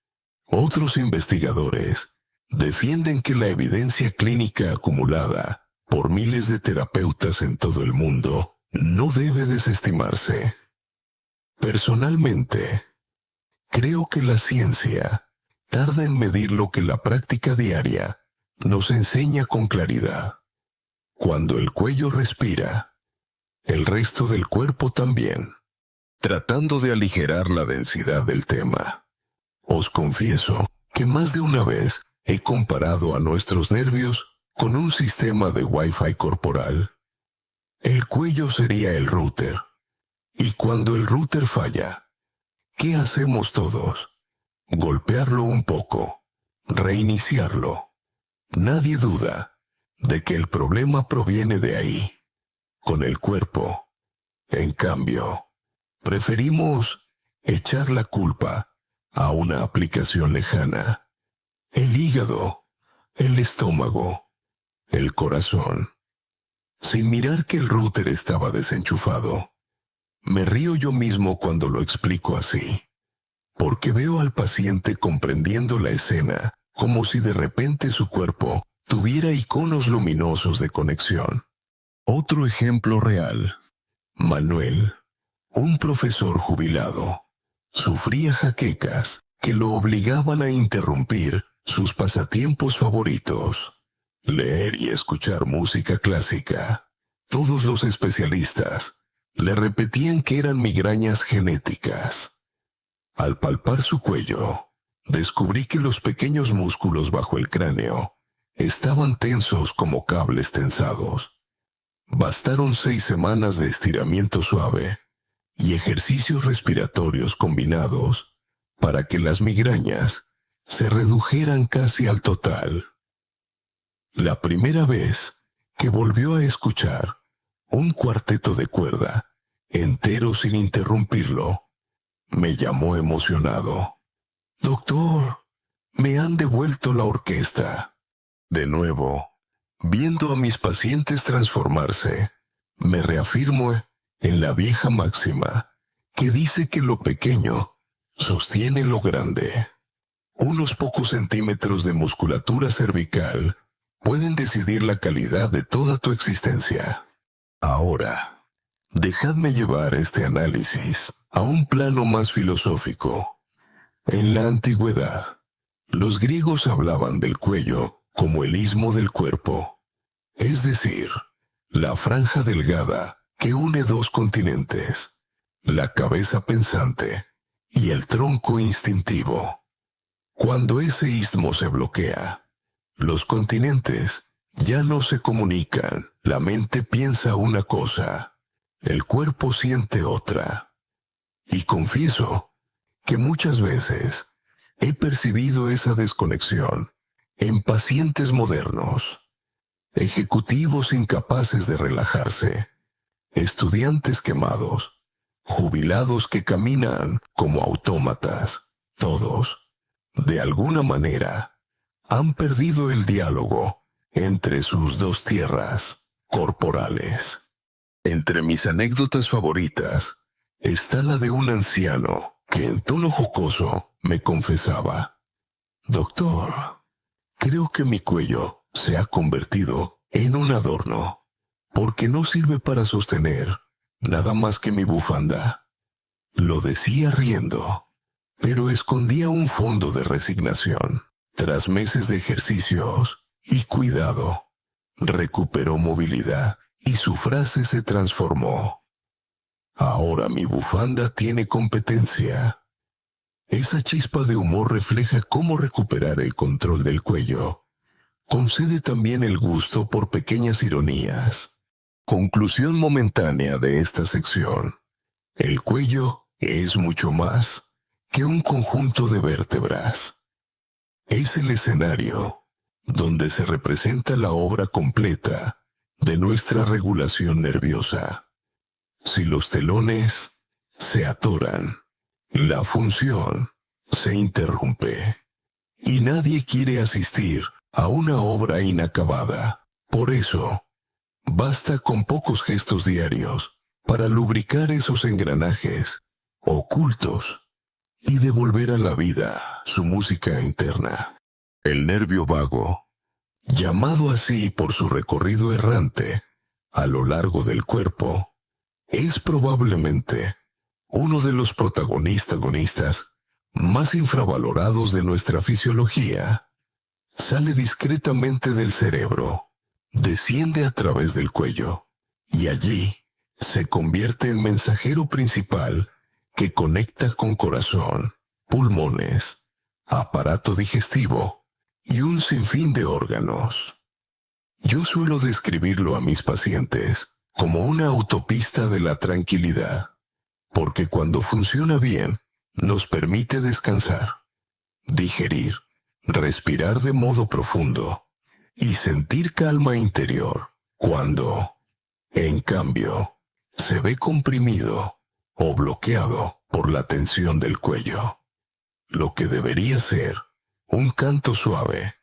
Otros investigadores defienden que la evidencia clínica acumulada por miles de terapeutas en todo el mundo no debe desestimarse. Personalmente, creo que la ciencia tarda en medir lo que la práctica diaria nos enseña con claridad. Cuando el cuello respira, el resto del cuerpo también. Tratando de aligerar la densidad del tema, os confieso que más de una vez he comparado a nuestros nervios con un sistema de Wi-Fi corporal. El cuello sería el router. Y cuando el router falla, ¿qué hacemos todos? Golpearlo un poco, reiniciarlo. Nadie duda de que el problema proviene de ahí. Con el cuerpo, en cambio, preferimos echar la culpa a una aplicación lejana. El hígado, el estómago, el corazón. Sin mirar que el router estaba desenchufado. Me río yo mismo cuando lo explico así, porque veo al paciente comprendiendo la escena como si de repente su cuerpo tuviera iconos luminosos de conexión. Otro ejemplo real. Manuel, un profesor jubilado, sufría jaquecas que lo obligaban a interrumpir sus pasatiempos favoritos: leer y escuchar música clásica. Todos los especialistas le repetían que eran migrañas genéticas. Al palpar su cuello, descubrí que los pequeños músculos bajo el cráneo estaban tensos como cables tensados. Bastaron 6 semanas de estiramiento suave y ejercicios respiratorios combinados para que las migrañas se redujeran casi al total. La primera vez que volvió a escuchar un cuarteto de cuerda entero sin interrumpirlo, me llamó emocionado. «Doctor, me han devuelto la orquesta». De nuevo, viendo a mis pacientes transformarse, me reafirmo en la vieja máxima que dice que lo pequeño sostiene lo grande. Unos pocos centímetros de musculatura cervical pueden decidir la calidad de toda tu existencia. Ahora, dejadme llevar este análisis a un plano más filosófico. En la antigüedad, los griegos hablaban del cuello como el istmo del cuerpo, es decir, la franja delgada que une 2 continentes, la cabeza pensante y el tronco instintivo. Cuando ese istmo se bloquea, los continentes ya no se comunican. La mente piensa una cosa, el cuerpo siente otra. Y confieso que muchas veces he percibido esa desconexión en pacientes modernos, ejecutivos incapaces de relajarse, estudiantes quemados, jubilados que caminan como autómatas. Todos, de alguna manera, han perdido el diálogo entre sus 2 tierras corporales. Entre mis anécdotas favoritas está la de un anciano que en tono jocoso me confesaba: «Doctor, creo que mi cuello se ha convertido en un adorno, porque no sirve para sostener nada más que mi bufanda. Lo decía riendo, pero escondía un fondo de resignación. Tras meses de ejercicios y cuidado, recuperó movilidad y su frase se transformó. Ahora mi bufanda tiene competencia. Esa chispa de humor refleja cómo recuperar el control del cuello. Concede también el gusto por pequeñas ironías. Conclusión momentánea de esta sección. El cuello es mucho más que un conjunto de vértebras. Es el escenario donde se representa la obra completa de nuestra regulación nerviosa. Si los telones se atoran, la función se interrumpe y nadie quiere asistir a una obra inacabada. Por eso, basta con pocos gestos diarios para lubricar esos engranajes ocultos y devolver a la vida su música interna. El nervio vago, llamado así por su recorrido errante a lo largo del cuerpo, es probablemente uno de los protagonistas más infravalorados de nuestra fisiología. Sale discretamente del cerebro, desciende a través del cuello, y allí se convierte en mensajero principal que conecta con corazón, pulmones, aparato digestivo y un sinfín de órganos. Yo suelo describirlo a mis pacientes como una autopista de la tranquilidad, porque cuando funciona bien, nos permite descansar, digerir, respirar de modo profundo y sentir calma interior. Cuando, en cambio, se ve comprimido o bloqueado por la tensión del cuello, lo que debería ser un canto suave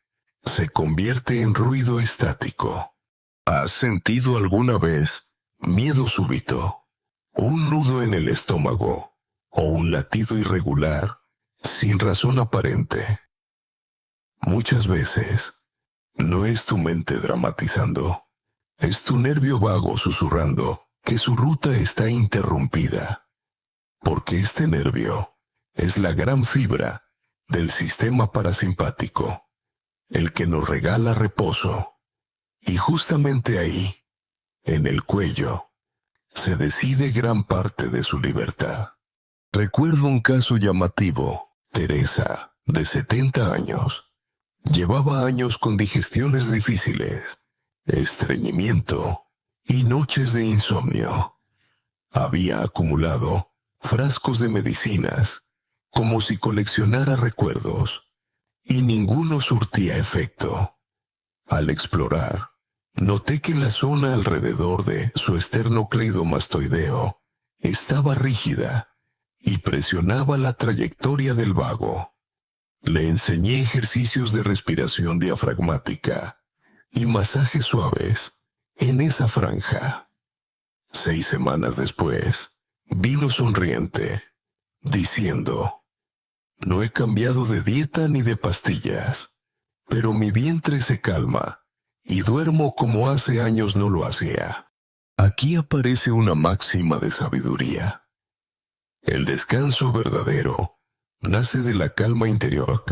se convierte en ruido estático. ¿Has sentido alguna vez miedo súbito, un nudo en el estómago o un latido irregular sin razón aparente? Muchas veces no es tu mente dramatizando, es tu nervio vago susurrando que su ruta está interrumpida, porque este nervio es la gran fibra del sistema parasimpático, el que nos regala reposo. Y justamente ahí, en el cuello, se decide gran parte de su libertad. Recuerdo un caso llamativo. Teresa, de 70 años, llevaba años con digestiones difíciles, estreñimiento y noches de insomnio. Había acumulado frascos de medicinas, como si coleccionara recuerdos, y ninguno surtía efecto. Al explorar, noté que la zona alrededor de su esternocleidomastoideo estaba rígida y presionaba la trayectoria del vago. Le enseñé ejercicios de respiración diafragmática y masajes suaves en esa franja. 6 semanas después, vino sonriente, diciendo: «No he cambiado de dieta ni de pastillas, pero mi vientre se calma y duermo como hace años no lo hacía». Aquí aparece una máxima de sabiduría. El descanso verdadero nace de la calma interior,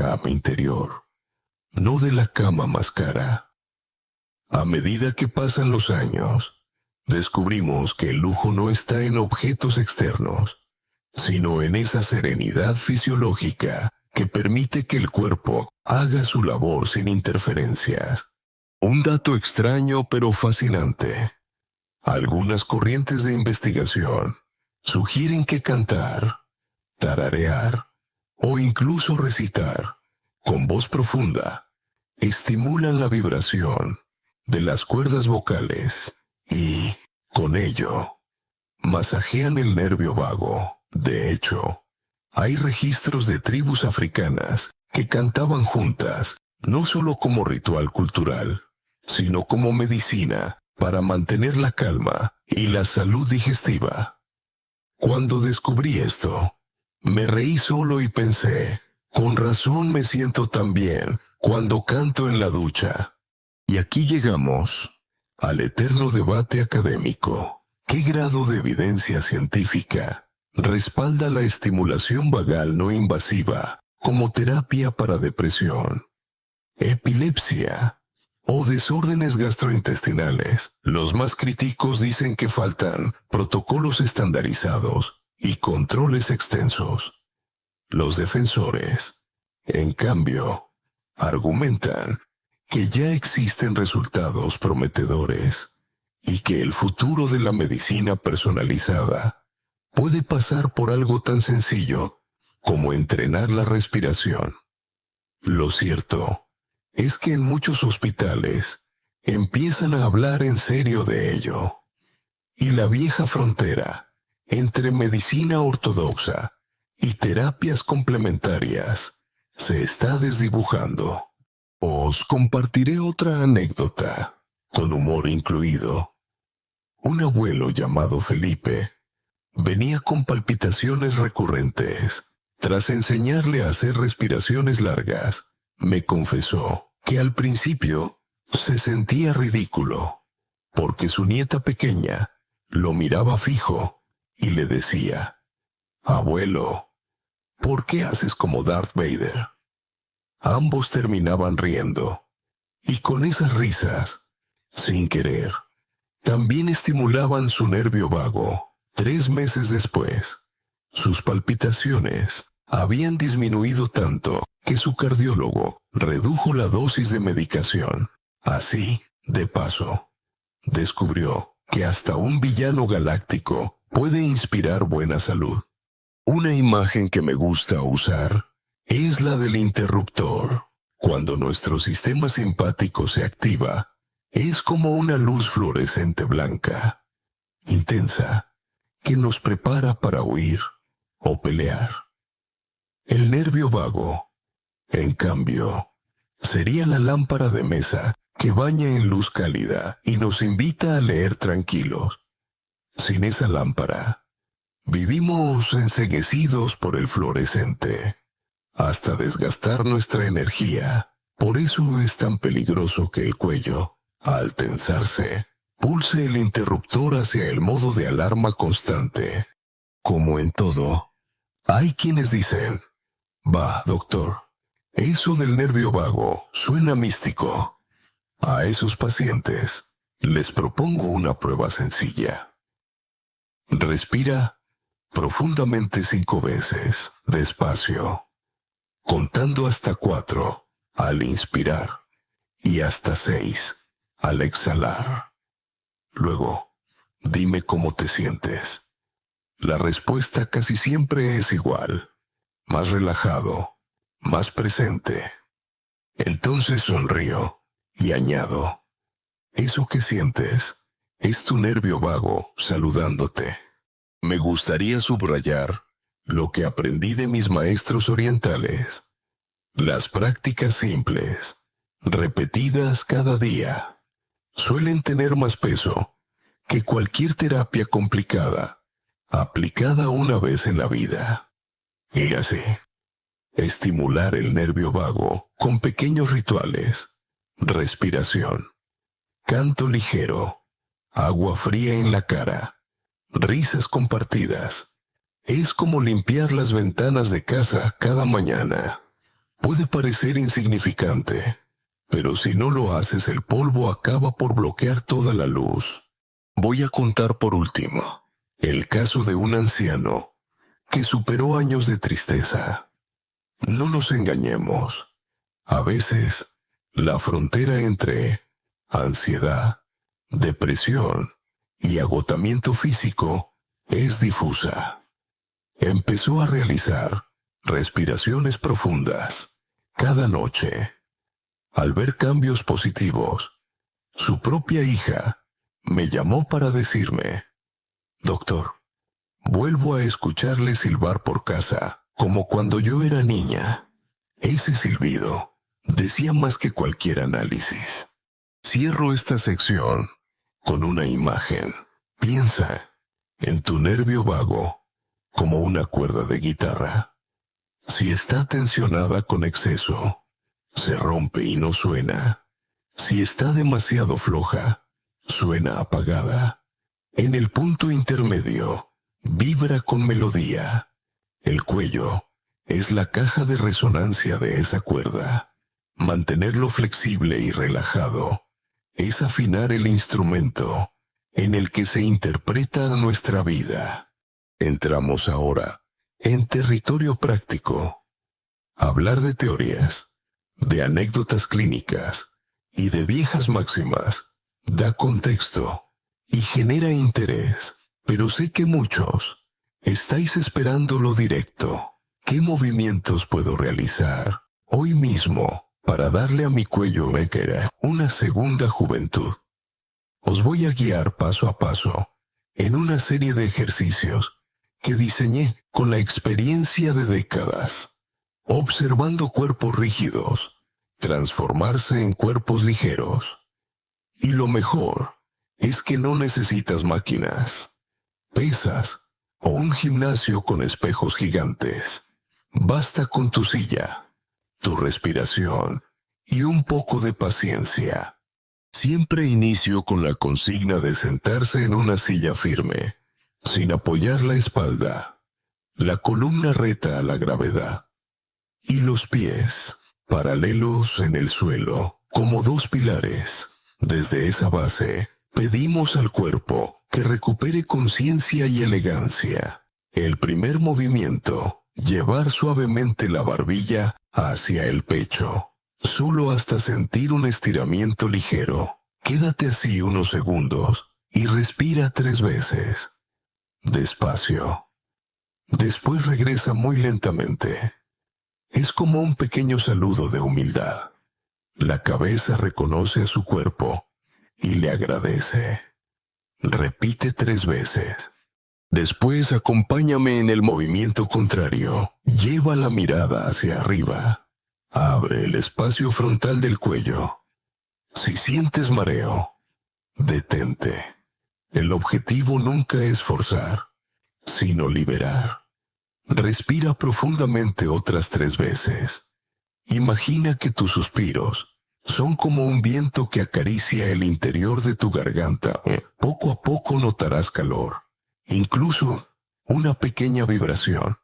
no de la cama más cara. A medida que pasan los años, descubrimos que el lujo no está en objetos externos, sino en esa serenidad fisiológica que permite que el cuerpo haga su labor sin interferencias. Un dato extraño pero fascinante. Algunas corrientes de investigación sugieren que cantar, tararear o incluso recitar con voz profunda estimulan la vibración de las cuerdas vocales y, con ello, masajean el nervio vago. De hecho, hay registros de tribus africanas que cantaban juntas, no solo como ritual cultural, sino como medicina para mantener la calma y la salud digestiva. Cuando descubrí esto, me reí solo y pensé, con razón me siento tan bien cuando canto en la ducha. Y aquí llegamos al eterno debate académico. ¿Qué grado de evidencia científica respalda la estimulación vagal no invasiva como terapia para depresión, epilepsia o desórdenes gastrointestinales. Los más críticos dicen que faltan protocolos estandarizados y controles extensos. Los defensores, en cambio, argumentan que ya existen resultados prometedores y que el futuro de la medicina personalizada puede pasar por algo tan sencillo como entrenar la respiración. Lo cierto es que en muchos hospitales empiezan a hablar en serio de ello, y la vieja frontera entre medicina ortodoxa y terapias complementarias se está desdibujando. Os compartiré otra anécdota, con humor incluido. Un abuelo llamado Felipe venía con palpitaciones recurrentes. Tras enseñarle a hacer respiraciones largas, me confesó que al principio se sentía ridículo, porque su nieta pequeña lo miraba fijo y le decía: «Abuelo, ¿por qué haces como Darth Vader?». Ambos terminaban riendo, y con esas risas, sin querer, también estimulaban su nervio vago. 3 meses después, sus palpitaciones habían disminuido tanto que su cardiólogo redujo la dosis de medicación. Así, de paso, descubrió que hasta un villano galáctico puede inspirar buena salud. Una imagen que me gusta usar es la del interruptor. Cuando nuestro sistema simpático se activa, es como una luz fluorescente blanca, intensa, que nos prepara para huir o pelear. El nervio vago, en cambio, sería la lámpara de mesa que baña en luz cálida y nos invita a leer tranquilos. Sin esa lámpara, vivimos enceguecidos por el fluorescente, hasta desgastar nuestra energía. Por eso es tan peligroso que el cuello, al tensarse, pulse el interruptor hacia el modo de alarma constante. Como en todo, hay quienes dicen: «Va, doctor, eso del nervio vago suena místico». A esos pacientes les propongo una prueba sencilla. Respira profundamente 5 veces, despacio, contando hasta 4 al inspirar y hasta 6 al exhalar. Luego, dime cómo te sientes. La respuesta casi siempre es igual: más relajado, más presente. Entonces sonrío y añado: eso que sientes es tu nervio vago saludándote. Me gustaría subrayar lo que aprendí de mis maestros orientales. Las prácticas simples, repetidas cada día, suelen tener más peso que cualquier terapia complicada, aplicada una vez en la vida. Y así, estimular el nervio vago con pequeños rituales, respiración, canto ligero, agua fría en la cara, risas compartidas, es como limpiar las ventanas de casa cada mañana. Puede parecer insignificante, pero si no lo haces, el polvo acaba por bloquear toda la luz. Voy a contar por último el caso de un anciano que superó años de tristeza. No nos engañemos. A veces, la frontera entre ansiedad, depresión y agotamiento físico es difusa. Empezó a realizar respiraciones profundas cada noche. Al ver cambios positivos, su propia hija me llamó para decirme: «Doctor, vuelvo a escucharle silbar por casa, como cuando yo era niña. Ese silbido decía más que cualquier análisis». Cierro esta sección con una imagen. Piensa en tu nervio vago como una cuerda de guitarra. Si está tensionada con exceso, se rompe y no suena. Si está demasiado floja, suena apagada. En el punto intermedio, vibra con melodía. El cuello es la caja de resonancia de esa cuerda. Mantenerlo flexible y relajado es afinar el instrumento en el que se interpreta nuestra vida. Entramos ahora en territorio práctico. Hablar de teorías, de anécdotas clínicas y de viejas máximas da contexto y genera interés, pero sé que muchos estáis esperando lo directo. ¿Qué movimientos puedo realizar hoy mismo para darle a mi cuello una segunda juventud? Os voy a guiar paso a paso en una serie de ejercicios que diseñé con la experiencia de décadas, observando cuerpos rígidos transformarse en cuerpos ligeros. Y lo mejor es que no necesitas máquinas, pesas o un gimnasio con espejos gigantes. Basta con tu silla, tu respiración y un poco de paciencia. Siempre inicio con la consigna de sentarse en una silla firme, sin apoyar la espalda, la columna recta a la gravedad y los pies paralelos en el suelo, como dos pilares. Desde esa base, pedimos al cuerpo que recupere conciencia y elegancia. El primer movimiento, llevar suavemente la barbilla hacia el pecho, solo hasta sentir un estiramiento ligero. Quédate así unos segundos y respira 3 veces. Despacio. Después regresa muy lentamente. Es como un pequeño saludo de humildad. La cabeza reconoce a su cuerpo y le agradece. Repite 3 veces. Después acompáñame en el movimiento contrario. Lleva la mirada hacia arriba. Abre el espacio frontal del cuello. Si sientes mareo, detente. El objetivo nunca es forzar, sino liberar. Respira profundamente otras 3 veces. Imagina que tus suspiros son como un viento que acaricia el interior de tu garganta. Poco a poco notarás calor, incluso una pequeña vibración.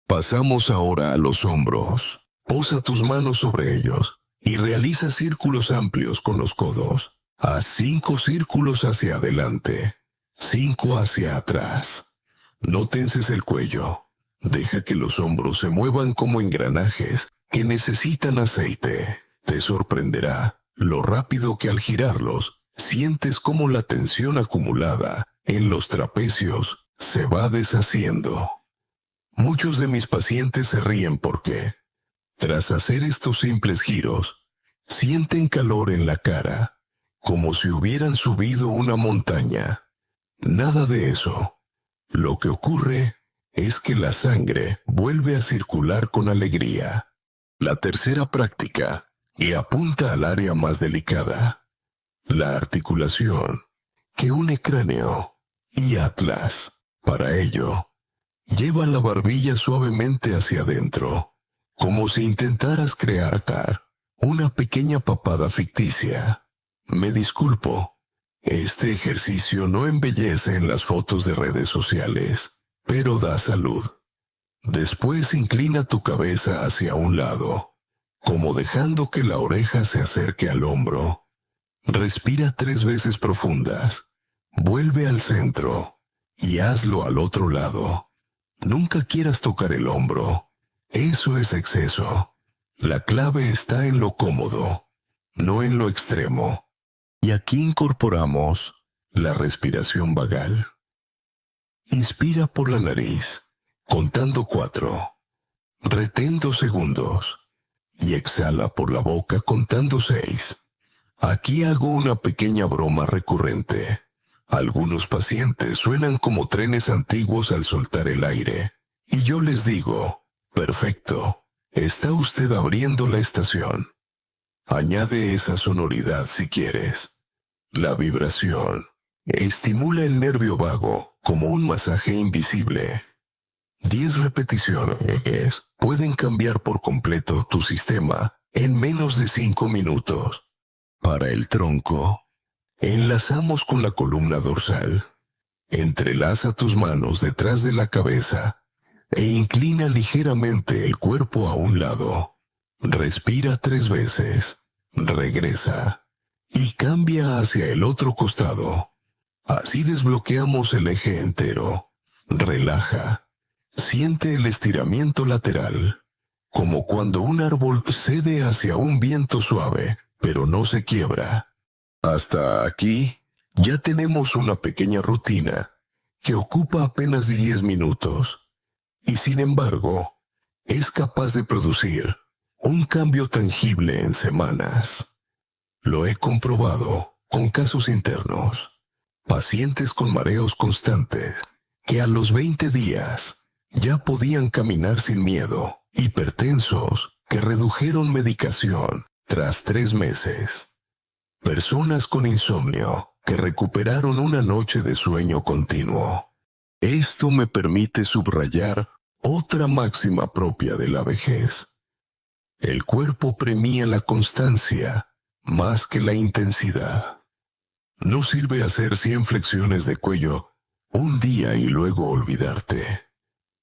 Pasamos ahora a los hombros. Posa tus manos sobre ellos y realiza círculos amplios con los codos. Haz 5 círculos hacia adelante, 5 hacia atrás. No tenses el cuello. Deja que los hombros se muevan como engranajes que necesitan aceite. Te sorprenderá lo rápido que al girarlos sientes cómo la tensión acumulada en los trapecios se va deshaciendo. Muchos de mis pacientes se ríen porque, tras hacer estos simples giros, sienten calor en la cara, como si hubieran subido una montaña. Nada de eso. Lo que ocurre es que la sangre vuelve a circular con alegría. La tercera práctica, y apunta al área más delicada, la articulación, que une cráneo y atlas. Para ello, lleva la barbilla suavemente hacia adentro, como si intentaras crear una pequeña papada ficticia. Me disculpo, este ejercicio no embellece en las fotos de redes sociales, pero da salud. Después inclina tu cabeza hacia un lado, como dejando que la oreja se acerque al hombro. Respira 3 veces profundas. Vuelve al centro y hazlo al otro lado. Nunca quieras tocar el hombro. Eso es exceso. La clave está en lo cómodo, no en lo extremo. Y aquí incorporamos la respiración vagal. Inspira por la nariz, contando 4. Retén 2 segundos. Y exhala por la boca contando 6. Aquí hago una pequeña broma recurrente. Algunos pacientes suenan como trenes antiguos al soltar el aire. Y yo les digo, perfecto, está usted abriendo la estación. Añade esa sonoridad si quieres. La vibración estimula el nervio vago como un masaje invisible. 10 repeticiones pueden cambiar por completo tu sistema en menos de 5 minutos. Para el tronco, enlazamos con la columna dorsal. Entrelaza tus manos detrás de la cabeza e inclina ligeramente el cuerpo a un lado. Respira 3 veces. Regresa y cambia hacia el otro costado. Así desbloqueamos el eje entero. Relaja. Siente el estiramiento lateral, como cuando un árbol cede hacia un viento suave, pero no se quiebra. Hasta aquí, ya tenemos una pequeña rutina que ocupa apenas 10 minutos, y sin embargo, es capaz de producir un cambio tangible en semanas. Lo he comprobado con casos internos, pacientes con mareos constantes, que a los 20 días ya podían caminar sin miedo, hipertensos que redujeron medicación tras 3 meses, personas con insomnio que recuperaron una noche de sueño continuo. Esto me permite subrayar otra máxima propia de la vejez. El cuerpo premia la constancia más que la intensidad. No sirve hacer 100 flexiones de cuello un día y luego olvidarte.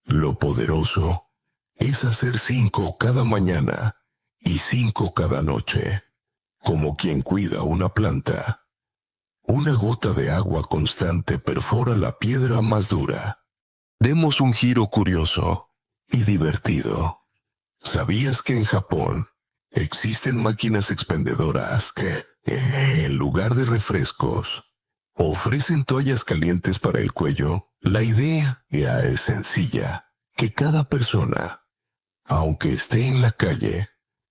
Lo poderoso es hacer 5 cada mañana y 5 cada noche, como quien cuida una planta. Una gota de agua constante perfora la piedra más dura. Demos un giro curioso y divertido. ¿Sabías que en Japón existen máquinas expendedoras que, en lugar de refrescos, ofrecen toallas calientes para el cuello? La idea ya es sencilla, que cada persona, aunque esté en la calle,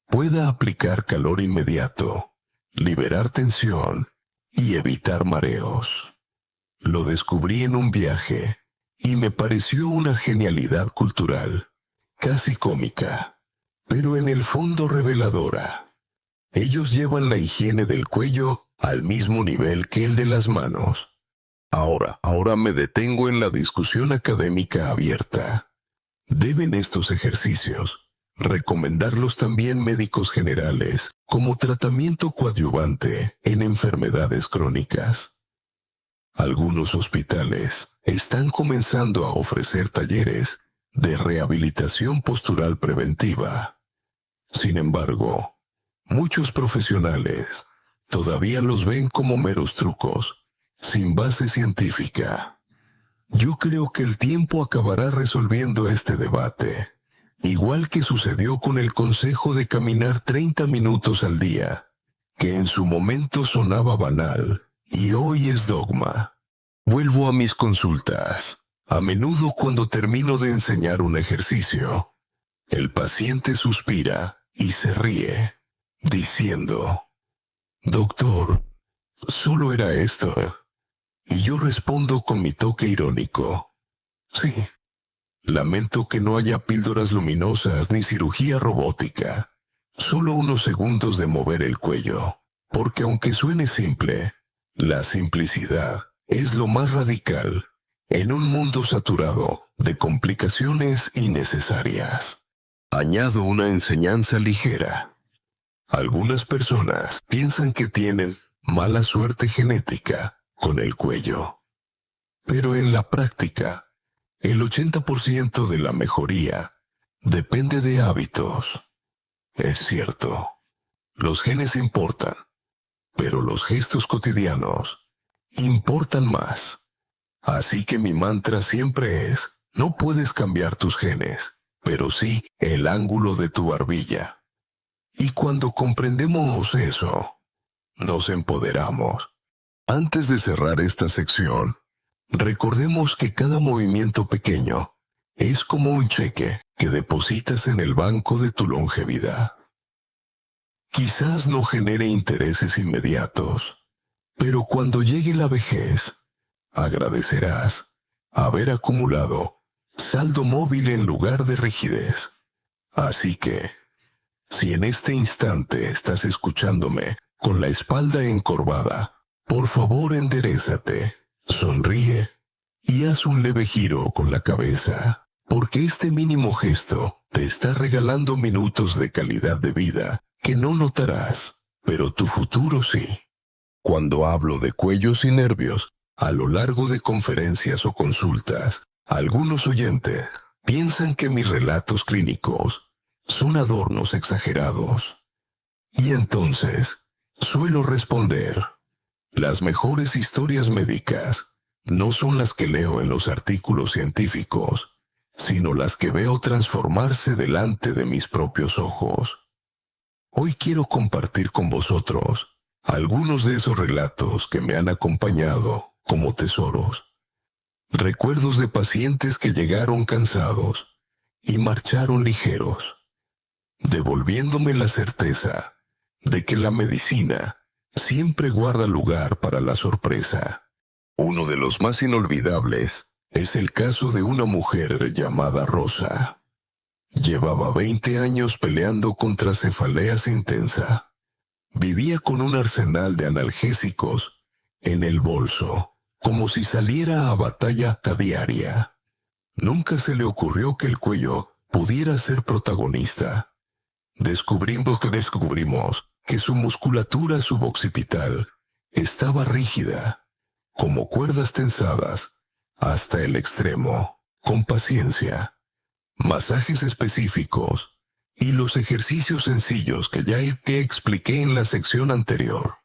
pueda aplicar calor inmediato, liberar tensión y evitar mareos. Lo descubrí en un viaje y me pareció una genialidad cultural, casi cómica, pero en el fondo reveladora. Ellos llevan la higiene del cuello al mismo nivel que el de las manos. Ahora me detengo en la discusión académica abierta. ¿Deben estos ejercicios recomendarlos también médicos generales como tratamiento coadyuvante en enfermedades crónicas? Algunos hospitales están comenzando a ofrecer talleres de rehabilitación postural preventiva. Sin embargo, muchos profesionales todavía los ven como meros trucos, sin base científica. Yo creo que el tiempo acabará resolviendo este debate, igual que sucedió con el consejo de caminar 30 minutos al día, que en su momento sonaba banal y hoy es dogma. Vuelvo a mis consultas. A menudo cuando termino de enseñar un ejercicio, el paciente suspira y se ríe, diciendo: «Doctor, solo era esto». Y yo respondo con mi toque irónico: «Sí, lamento que no haya píldoras luminosas ni cirugía robótica. Solo unos segundos de mover el cuello, porque aunque suene simple, la simplicidad es lo más radical en un mundo saturado de complicaciones innecesarias». Añado una enseñanza ligera. Algunas personas piensan que tienen mala suerte genética con el cuello. Pero en la práctica, el 80% de la mejoría depende de hábitos. Es cierto, los genes importan, pero los gestos cotidianos importan más. Así que mi mantra siempre es: no puedes cambiar tus genes, pero sí el ángulo de tu barbilla. Y cuando comprendemos eso, nos empoderamos. Antes de cerrar esta sección, recordemos que cada movimiento pequeño es como un cheque que depositas en el banco de tu longevidad. Quizás no genere intereses inmediatos, pero cuando llegue la vejez, agradecerás haber acumulado saldo móvil en lugar de rigidez. Así que, si en este instante estás escuchándome con la espalda encorvada, por favor enderézate, sonríe y haz un leve giro con la cabeza, porque este mínimo gesto te está regalando minutos de calidad de vida que no notarás, pero tu futuro sí. Cuando hablo de cuellos y nervios, A lo largo de conferencias o consultas, algunos oyentes piensan que mis relatos clínicos son adornos exagerados. Y entonces, suelo responder, las mejores historias médicas no son las que leo en los artículos científicos, sino las que veo transformarse delante de mis propios ojos. Hoy quiero compartir con vosotros algunos de esos relatos que me han acompañado como tesoros. Recuerdos de pacientes que llegaron cansados y marcharon ligeros, devolviéndome la certeza de que la medicina siempre guarda lugar para la sorpresa. Uno de los más inolvidables es el caso de una mujer llamada Rosa. Llevaba 20 años peleando contra cefaleas intensa. Vivía con un arsenal de analgésicos en el bolso, como si saliera a batalla a diaria. Nunca se le ocurrió que el cuello pudiera ser protagonista. Descubrimos que su musculatura suboccipital estaba rígida, como cuerdas tensadas, hasta el extremo, con paciencia, masajes específicos y los ejercicios sencillos que ya te expliqué en la sección anterior.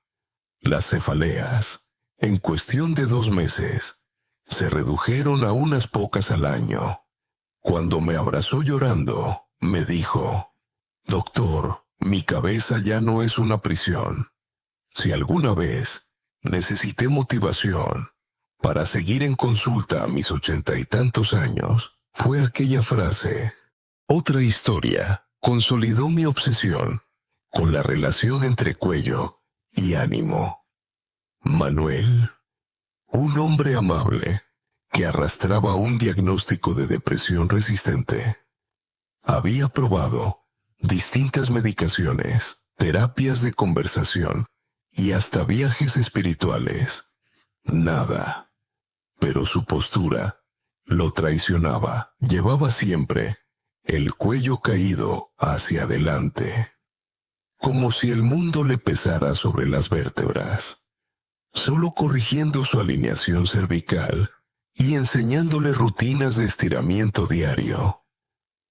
Las cefaleas, en cuestión de 2 meses, se redujeron a unas pocas al año. Cuando me abrazó llorando, me dijo, «Doctor, mi cabeza ya no es una prisión. Si alguna vez necesité motivación para seguir en consulta a mis 80 y tantos años, fue aquella frase». Otra historia consolidó mi obsesión con la relación entre cuello y ánimo. Manuel, un hombre amable que arrastraba un diagnóstico de depresión resistente, había probado distintas medicaciones, terapias de conversación y hasta viajes espirituales. Nada. Pero su postura lo traicionaba. Llevaba siempre el cuello caído hacia adelante, como si el mundo le pesara sobre las vértebras. Solo corrigiendo su alineación cervical y enseñándole rutinas de estiramiento diario.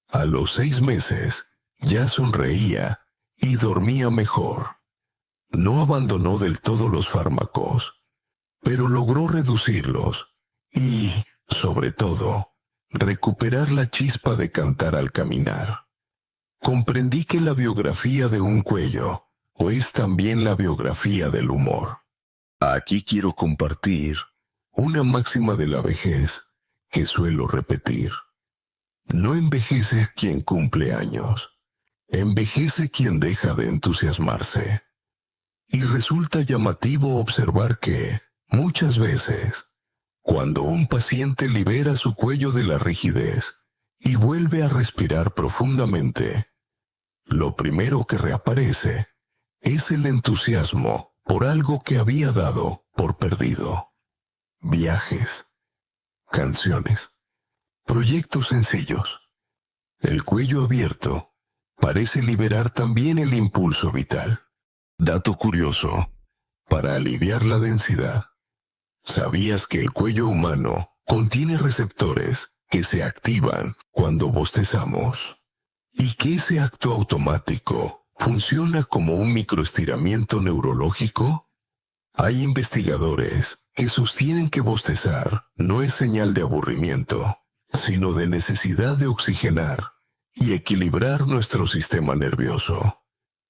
A los 6 meses ya sonreía y dormía mejor. No abandonó del todo los fármacos, pero logró reducirlos y, sobre todo, recuperar la chispa de cantar al caminar. Comprendí que la biografía de un cuello es también la biografía del humor. Aquí quiero compartir una máxima de la vejez que suelo repetir. No envejece quien cumple años, envejece quien deja de entusiasmarse. Y resulta llamativo observar que, muchas veces, cuando un paciente libera su cuello de la rigidez y vuelve a respirar profundamente, lo primero que reaparece es el entusiasmo por algo que había dado por perdido. Viajes, canciones, proyectos sencillos. El cuello abierto parece liberar también el impulso vital. Dato curioso, para aliviar la densidad, ¿sabías que el cuello humano contiene receptores que se activan cuando bostezamos? Y que ese acto automático funciona como un microestiramiento neurológico. Hay investigadores que sostienen que bostezar no es señal de aburrimiento, sino de necesidad de oxigenar y equilibrar nuestro sistema nervioso.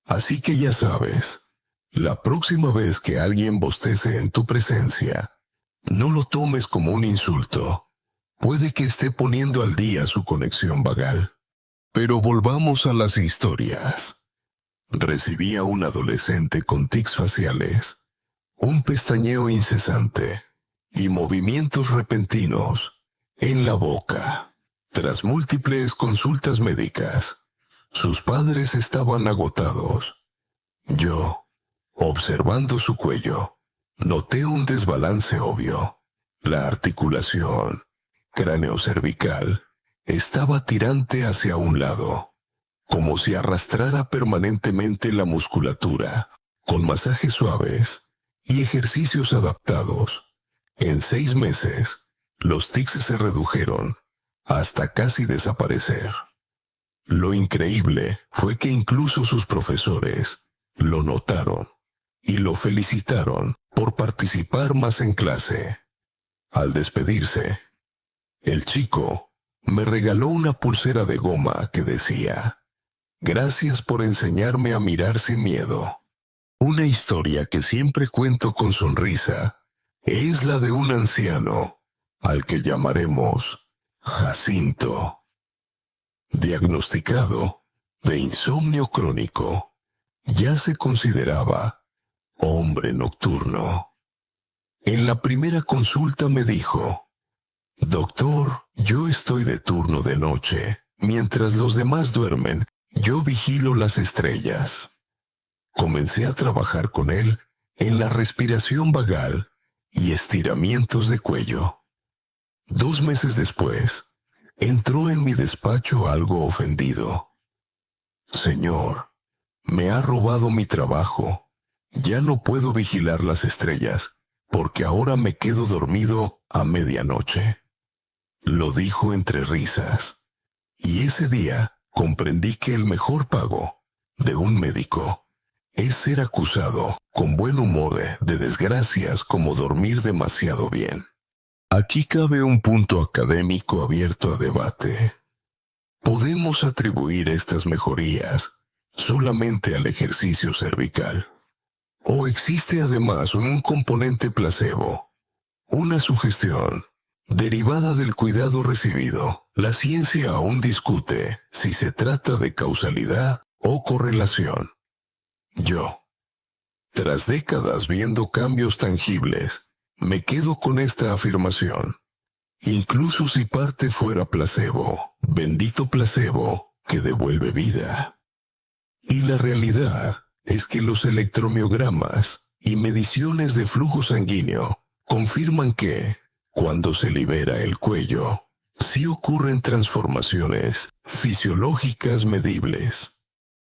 Así que ya sabes, la próxima vez que alguien bostece en tu presencia, no lo tomes como un insulto. Puede que esté poniendo al día su conexión vagal. Pero volvamos a las historias. Recibí a un adolescente con tics faciales, un pestañeo incesante y movimientos repentinos en la boca. Tras múltiples consultas médicas, sus padres estaban agotados. Yo, observando su cuello, noté un desbalance obvio. La articulación cráneo-cervical estaba tirante hacia un lado, como si arrastrara permanentemente la musculatura. Con masajes suaves y ejercicios adaptados, En 6 meses, los tics se redujeron hasta casi desaparecer. Lo increíble fue que incluso sus profesores lo notaron y lo felicitaron por participar más en clase. Al despedirse, el chico me regaló una pulsera de goma que decía: «Gracias por enseñarme a mirar sin miedo». Una historia que siempre cuento con sonrisa es la de un anciano al que llamaremos Jacinto, diagnosticado de insomnio crónico. Ya se consideraba hombre nocturno. En la primera consulta me dijo: «Doctor, yo estoy de turno de noche. Mientras los demás duermen, yo vigilo las estrellas». Comencé a trabajar con él en la respiración vagal y estiramientos de cuello. 2 meses después, entró en mi despacho algo ofendido. «Señor, me ha robado mi trabajo. Ya no puedo vigilar las estrellas, porque ahora me quedo dormido a medianoche». Lo dijo entre risas. Y ese día comprendí que el mejor pago de un médico es ser acusado con buen humor de desgracias como dormir demasiado bien. Aquí cabe un punto académico abierto a debate. ¿Podemos atribuir estas mejorías solamente al ejercicio cervical? ¿O existe además un componente placebo, una sugestión derivada del cuidado recibido? La ciencia aún discute si se trata de causalidad o correlación. Yo, tras décadas viendo cambios tangibles, me quedo con esta afirmación. Incluso si parte fuera placebo, bendito placebo que devuelve vida. Y la realidad es que los electromiogramas y mediciones de flujo sanguíneo confirman que, cuando se libera el cuello, sí ocurren transformaciones fisiológicas medibles.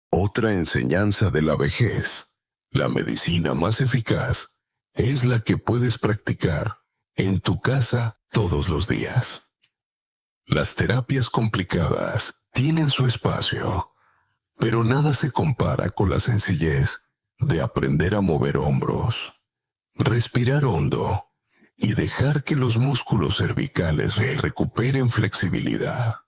Otra enseñanza de la vejez: la medicina más eficaz es la que puedes practicar en tu casa todos los días. Las terapias complicadas tienen su espacio, pero nada se compara con la sencillez de aprender a mover hombros, respirar hondo y dejar que los músculos cervicales recuperen flexibilidad.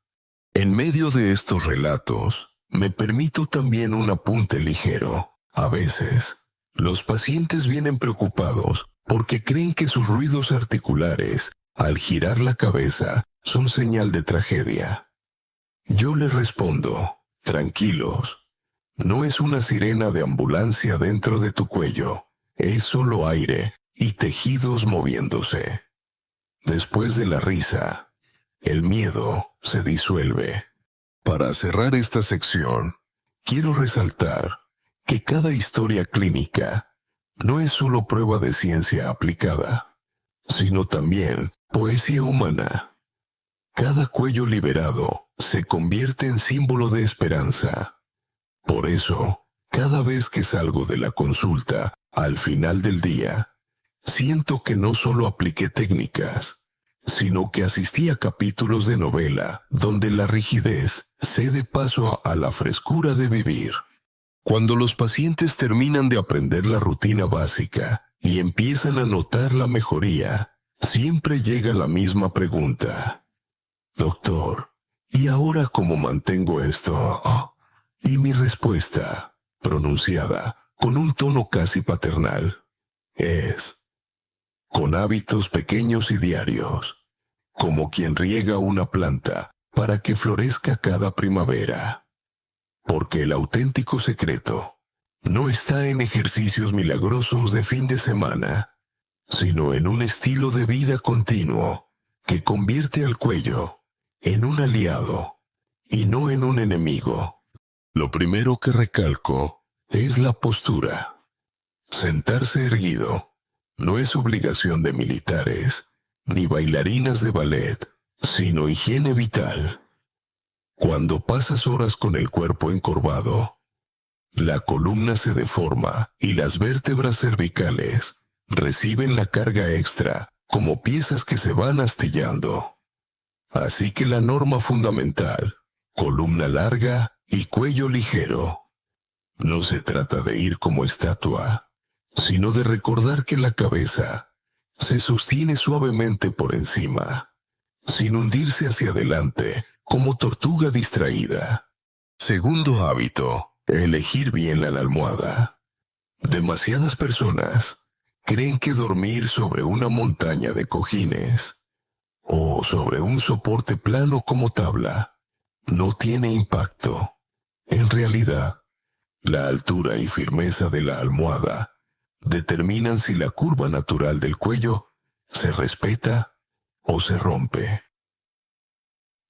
En medio de estos relatos, me permito también un apunte ligero. A veces, los pacientes vienen preocupados porque creen que sus ruidos articulares, al girar la cabeza, son señal de tragedia. Yo les respondo: tranquilos, no es una sirena de ambulancia dentro de tu cuello, es solo aire y tejidos moviéndose. Después de la risa, el miedo se disuelve. Para cerrar esta sección, quiero resaltar que cada historia clínica no es solo prueba de ciencia aplicada, sino también poesía humana. Cada cuello liberado se convierte en símbolo de esperanza. Por eso, cada vez que salgo de la consulta, al final del día, siento que no solo apliqué técnicas, sino que asistí a capítulos de novela donde la rigidez cede paso a la frescura de vivir. Cuando los pacientes terminan de aprender la rutina básica y empiezan a notar la mejoría, siempre llega la misma pregunta: «Doctor, ¿y ahora cómo mantengo esto?» Y mi respuesta, pronunciada con un tono casi paternal, es: con hábitos pequeños y diarios, como quien riega una planta para que florezca cada primavera. Porque el auténtico secreto no está en ejercicios milagrosos de fin de semana, sino en un estilo de vida continuo que convierte al cuello en un aliado y no en un enemigo. Lo primero que recalco es la postura. Sentarse erguido no es obligación de militares ni bailarinas de ballet, sino higiene vital. Cuando pasas horas con el cuerpo encorvado, la columna se deforma y las vértebras cervicales reciben la carga extra como piezas que se van astillando. Así que la norma fundamental, columna larga y cuello ligero. No se trata de ir como estatua, sino de recordar que la cabeza se sostiene suavemente por encima, sin hundirse hacia adelante como tortuga distraída. Segundo hábito, elegir bien la almohada. Demasiadas personas creen que dormir sobre una montaña de cojines o sobre un soporte plano como tabla no tiene impacto. En realidad, la altura y firmeza de la almohada determinan si la curva natural del cuello se respeta o se rompe.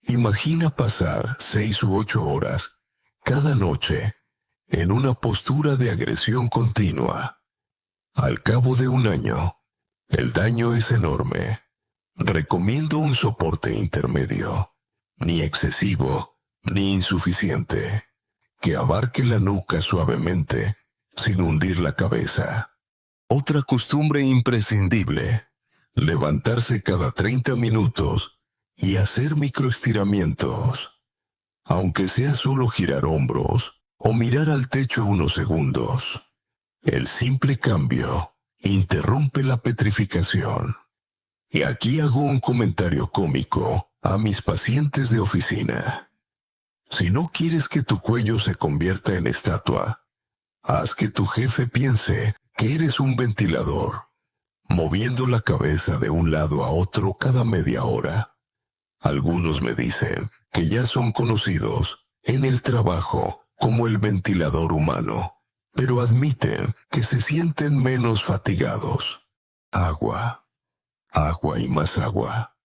Imagina pasar 6 u 8 horas cada noche en una postura de agresión continua. Al cabo de un año, el daño es enorme. Recomiendo un soporte intermedio, ni excesivo ni insuficiente, que abarque la nuca suavemente, sin hundir la cabeza. Otra costumbre imprescindible: levantarse cada 30 minutos y hacer microestiramientos. Aunque sea solo girar hombros o mirar al techo unos segundos, el simple cambio interrumpe la petrificación. Y aquí hago un comentario cómico a mis pacientes de oficina. Si no quieres que tu cuello se convierta en estatua, haz que tu jefe piense que eres un ventilador, moviendo la cabeza de un lado a otro cada media hora. Algunos me dicen que ya son conocidos en el trabajo como el ventilador humano, pero admiten que se sienten menos fatigados. Agua, agua y más agua.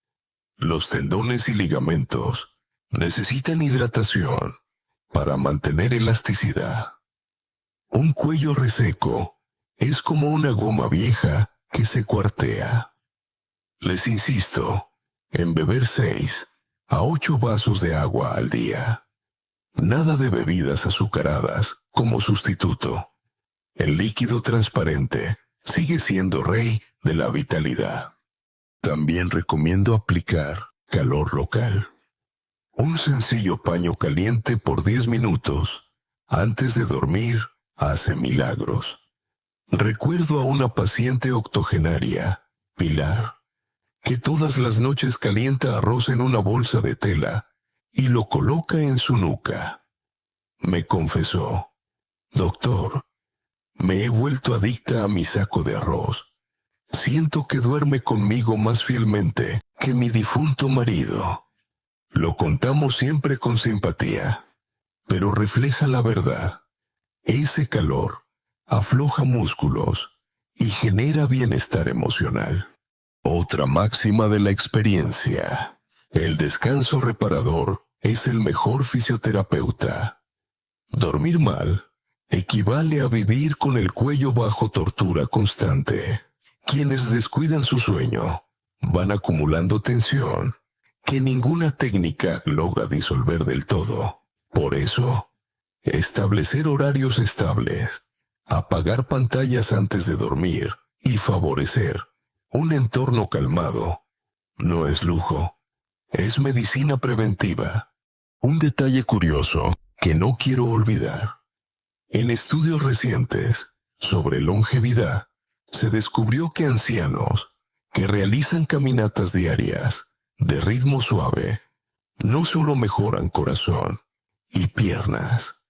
Los tendones y ligamentos necesitan hidratación para mantener elasticidad. Un cuello reseco es como una goma vieja que se cuartea. Les insisto en beber 6 a 8 vasos de agua al día. Nada de bebidas azucaradas como sustituto. El líquido transparente sigue siendo rey de la vitalidad. También recomiendo aplicar calor local. Un sencillo paño caliente por 10 minutos antes de dormir hace milagros. Recuerdo a una paciente octogenaria, Pilar, que todas las noches calienta arroz en una bolsa de tela y lo coloca en su nuca. Me confesó: doctor, me he vuelto adicta a mi saco de arroz. Siento que duerme conmigo más fielmente que mi difunto marido. Lo contamos siempre con simpatía, pero refleja la verdad. Ese calor afloja músculos y genera bienestar emocional. Otra máxima de la experiencia: el descanso reparador es el mejor fisioterapeuta. Dormir mal equivale a vivir con el cuello bajo tortura constante. Quienes descuidan su sueño van acumulando tensión que ninguna técnica logra disolver del todo. Por eso, establecer horarios estables, apagar pantallas antes de dormir y favorecer un entorno calmado no es lujo, es medicina preventiva. Un detalle curioso que no quiero olvidar: en estudios recientes sobre longevidad, se descubrió que ancianos que realizan caminatas diarias de ritmo suave no solo mejoran corazón y piernas,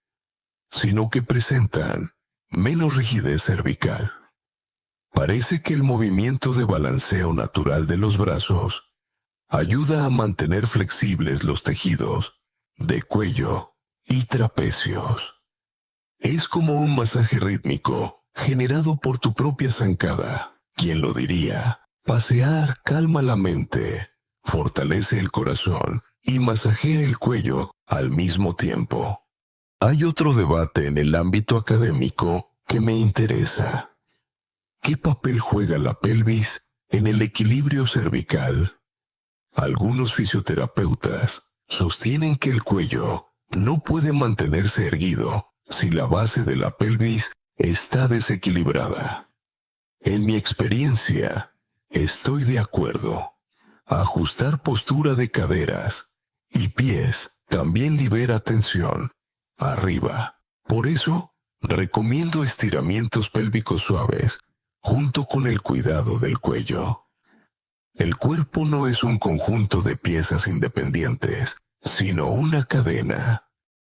sino que presentan menos rigidez cervical. Parece que el movimiento de balanceo natural de los brazos ayuda a mantener flexibles los tejidos de cuello y trapecios. Es como un masaje rítmico generado por tu propia zancada. ¿Quién lo diría? Pasear calma la mente, fortalece el corazón y masajea el cuello al mismo tiempo. Hay otro debate en el ámbito académico que me interesa. ¿Qué papel juega la pelvis en el equilibrio cervical? Algunos fisioterapeutas sostienen que el cuello no puede mantenerse erguido si la base de la pelvis está desequilibrada. En mi experiencia, Estoy de acuerdo. Ajustar postura de caderas y pies también libera tensión. Arriba. Por eso, recomiendo estiramientos pélvicos suaves, junto con el cuidado del cuello. El cuerpo no es un conjunto de piezas independientes, sino una cadena.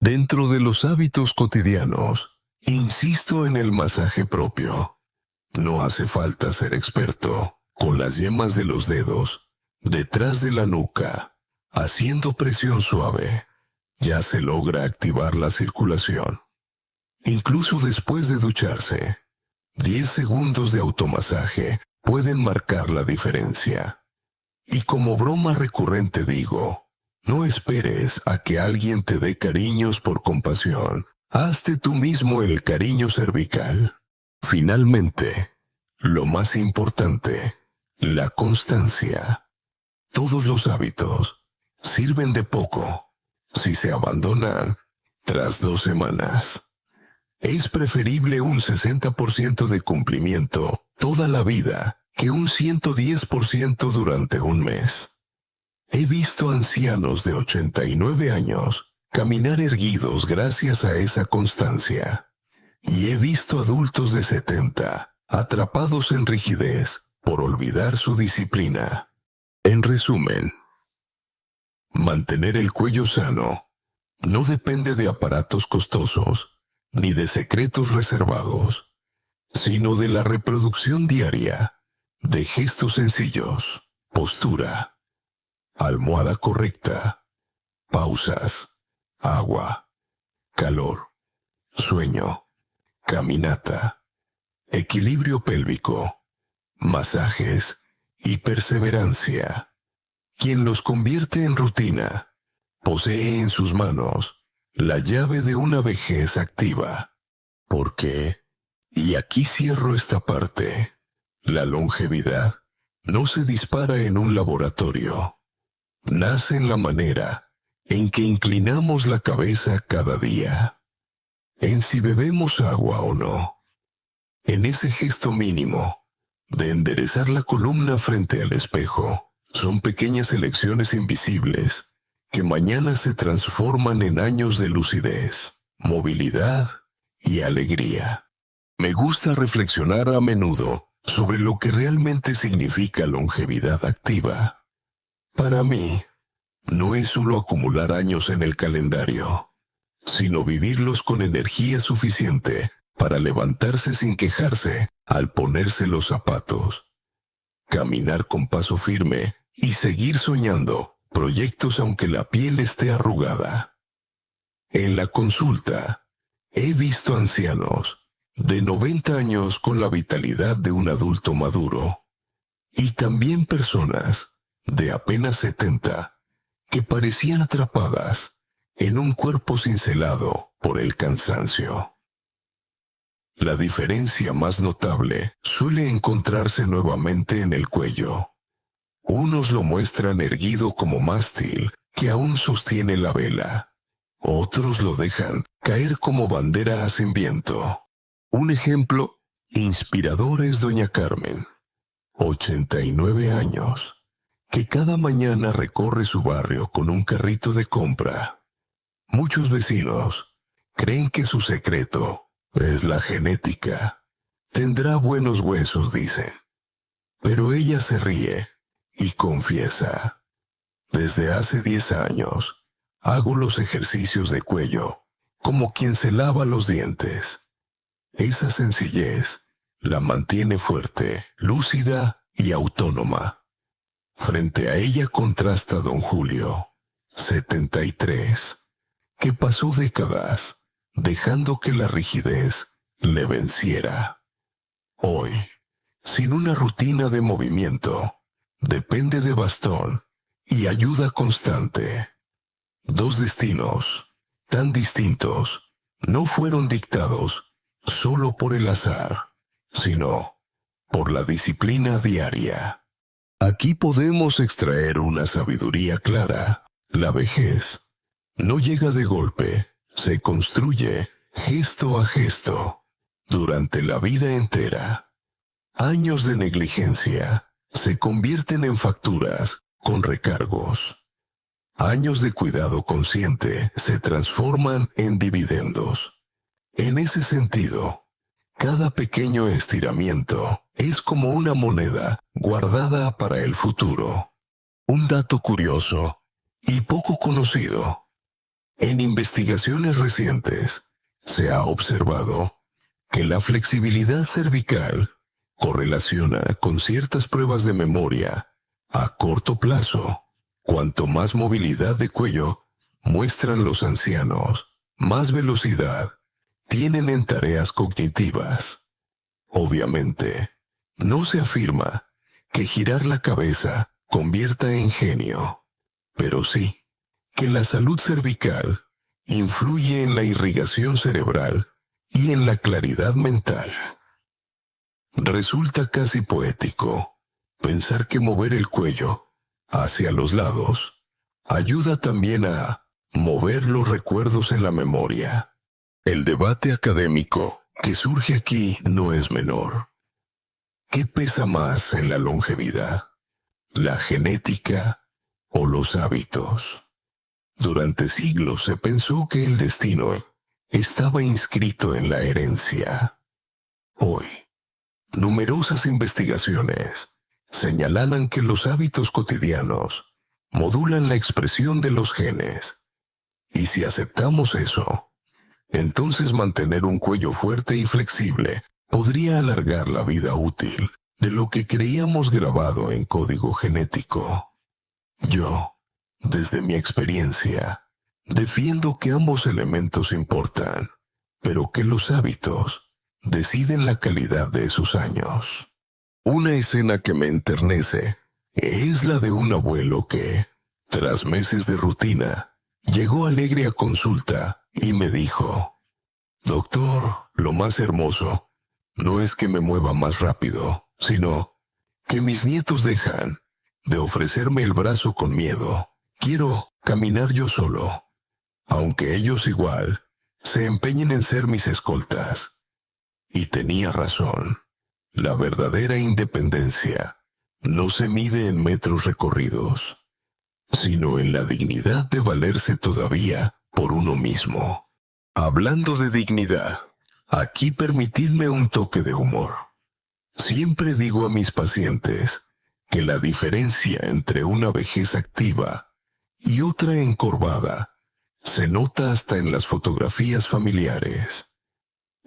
Dentro de los hábitos cotidianos, insisto en el masaje propio. No hace falta ser experto. Con las yemas de los dedos, detrás de la nuca, haciendo presión suave, ya se logra activar la circulación. Incluso después de ducharse, 10 segundos de automasaje pueden marcar la diferencia. Y como broma recurrente digo, no esperes a que alguien te dé cariños por compasión. Hazte tú mismo el cariño cervical. Finalmente, lo más importante, la constancia. Todos los hábitos sirven de poco si se abandonan tras 2 semanas. Es preferible un 60% de cumplimiento toda la vida que un 110% durante un mes. He visto ancianos de 89 años caminar erguidos gracias a esa constancia. Y he visto adultos de 70 atrapados en rigidez por olvidar su disciplina. En resumen, mantener el cuello sano no depende de aparatos costosos ni de secretos reservados, sino de la reproducción diaria de gestos sencillos, postura, almohada correcta, pausas, agua, calor, sueño, caminata, equilibrio pélvico, masajes y perseverancia. Quien los convierte en rutina, posee en sus manos la llave de una vejez activa. Porque, y aquí cierro esta parte, la longevidad no se dispara en un laboratorio. Nace en la manera en que inclinamos la cabeza cada día, en si bebemos agua o no, en ese gesto mínimo de enderezar la columna frente al espejo. Son pequeñas elecciones invisibles que mañana se transforman en años de lucidez, movilidad y alegría. Me gusta reflexionar a menudo sobre lo que realmente significa longevidad activa. Para mí, no es solo acumular años en el calendario, sino vivirlos con energía suficiente para levantarse sin quejarse al ponerse los zapatos, caminar con paso firme y seguir soñando proyectos aunque la piel esté arrugada. En la consulta, he visto ancianos de 90 años con la vitalidad de un adulto maduro, y también personas de apenas 70 que parecían atrapadas en un cuerpo cincelado por el cansancio. La diferencia más notable suele encontrarse nuevamente en el cuello. Unos lo muestran erguido como mástil que aún sostiene la vela. Otros lo dejan caer como bandera sin viento. Un ejemplo inspirador es doña Carmen, 89 años, que cada mañana recorre su barrio con un carrito de compra. Muchos vecinos creen que su secreto es la genética. Tendrá buenos huesos, dicen. Pero ella se ríe y confiesa: desde hace 10 años hago los ejercicios de cuello como quien se lava los dientes. Esa sencillez la mantiene fuerte, lúcida y autónoma. Frente a ella contrasta don Julio, 73, que pasó décadas dejando que la rigidez le venciera. Hoy, sin una rutina de movimiento, depende de bastón y ayuda constante. Dos destinos tan distintos no fueron dictados solo por el azar, sino por la disciplina diaria. Aquí podemos extraer una sabiduría clara. La vejez no llega de golpe, se construye gesto a gesto, durante la vida entera. Años de negligencia se convierten en facturas con recargos. Años de cuidado consciente se transforman en dividendos. En ese sentido, cada pequeño estiramiento es como una moneda guardada para el futuro. Un dato curioso y poco conocido. En investigaciones recientes, se ha observado que la flexibilidad cervical correlaciona con ciertas pruebas de memoria a corto plazo. Cuanto más movilidad de cuello muestran los ancianos, más velocidad tienen en tareas cognitivas. Obviamente, no se afirma que girar la cabeza convierta en genio, pero sí que la salud cervical influye en la irrigación cerebral y en la claridad mental. Resulta casi poético pensar que mover el cuello hacia los lados ayuda también a mover los recuerdos en la memoria. El debate académico que surge aquí no es menor. ¿Qué pesa más en la longevidad? ¿La genética o los hábitos? Durante siglos se pensó que el destino estaba inscrito en la herencia. Hoy, numerosas investigaciones señalan que los hábitos cotidianos modulan la expresión de los genes. Y si aceptamos eso, entonces mantener un cuello fuerte y flexible podría alargar la vida útil de lo que creíamos grabado en código genético. Yo, desde mi experiencia, defiendo que ambos elementos importan, pero que los hábitos deciden la calidad de sus años. Una escena que me enternece es la de un abuelo que, tras meses de rutina, llegó alegre a consulta y me dijo: «Doctor, lo más hermoso no es que me mueva más rápido, sino que mis nietos dejan de ofrecerme el brazo con miedo. Quiero caminar yo solo, aunque ellos igual se empeñen en ser mis escoltas». Y tenía razón. La verdadera independencia no se mide en metros recorridos, sino en la dignidad de valerse todavía por uno mismo. Hablando de dignidad, aquí permitidme un toque de humor. Siempre digo a mis pacientes que la diferencia entre una vejez activa y otra encorvada se nota hasta en las fotografías familiares.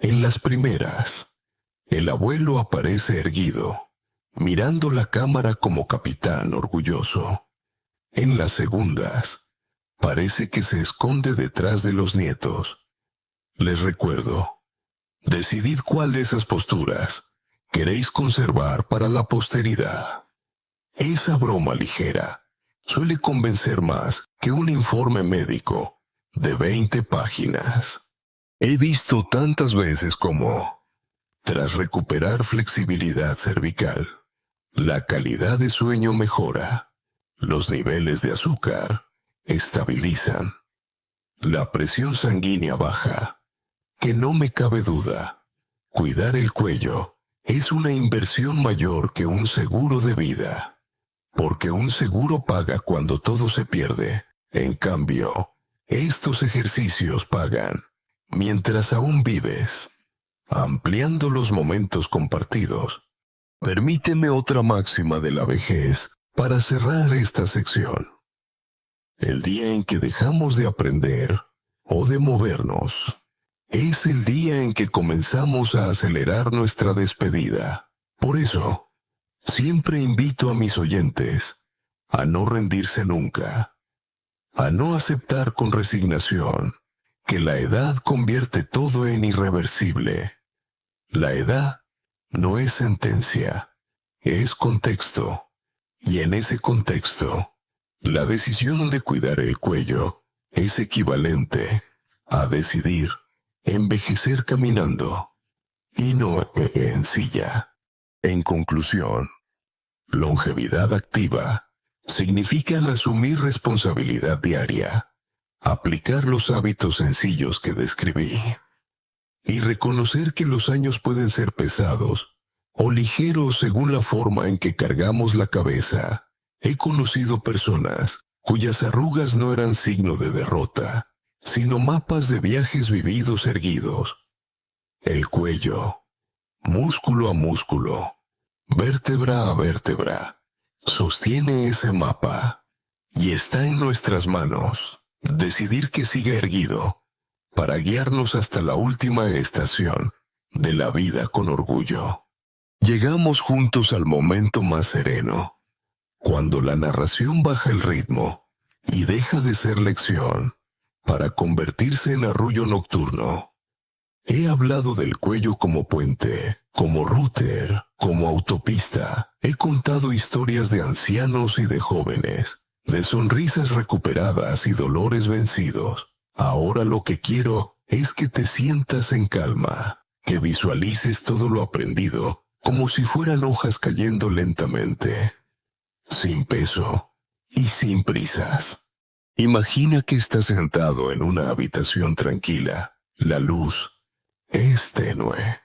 En las primeras, el abuelo aparece erguido, mirando la cámara como capitán orgulloso. En las segundas, parece que se esconde detrás de los nietos. Les recuerdo, decidid cuál de esas posturas queréis conservar para la posteridad. Esa broma ligera suele convencer más que un informe médico de 20 páginas. He visto tantas veces como, tras recuperar flexibilidad cervical, la calidad de sueño mejora, los niveles de azúcar estabilizan, la presión sanguínea baja. Que no me cabe duda, cuidar el cuello es una inversión mayor que un seguro de vida, porque un seguro paga cuando todo se pierde. En cambio, estos ejercicios pagan mientras aún vives, ampliando los momentos compartidos. Permíteme otra máxima de la vejez para cerrar esta sección. El día en que dejamos de aprender o de movernos es el día en que comenzamos a acelerar nuestra despedida. Por eso, siempre invito a mis oyentes a no rendirse nunca, a no aceptar con resignación que la edad convierte todo en irreversible. La edad no es sentencia, es contexto, y en ese contexto, la decisión de cuidar el cuello es equivalente a decidir envejecer caminando y no en silla. En conclusión, longevidad activa significa asumir responsabilidad diaria, aplicar los hábitos sencillos que describí y reconocer que los años pueden ser pesados, o ligero según la forma en que cargamos la cabeza. He conocido personas cuyas arrugas no eran signo de derrota, sino mapas de viajes vividos erguidos. El cuello, músculo a músculo, vértebra a vértebra, sostiene ese mapa, y está en nuestras manos decidir que siga erguido para guiarnos hasta la última estación de la vida con orgullo. Llegamos juntos al momento más sereno, cuando la narración baja el ritmo y deja de ser lección para convertirse en arrullo nocturno. He hablado del cuello como puente, como router, como autopista. He contado historias de ancianos y de jóvenes, de sonrisas recuperadas y dolores vencidos. Ahora lo que quiero es que te sientas en calma, que visualices todo lo aprendido como si fueran hojas cayendo lentamente, sin peso y sin prisas. Imagina que estás sentado en una habitación tranquila. La luz es tenue.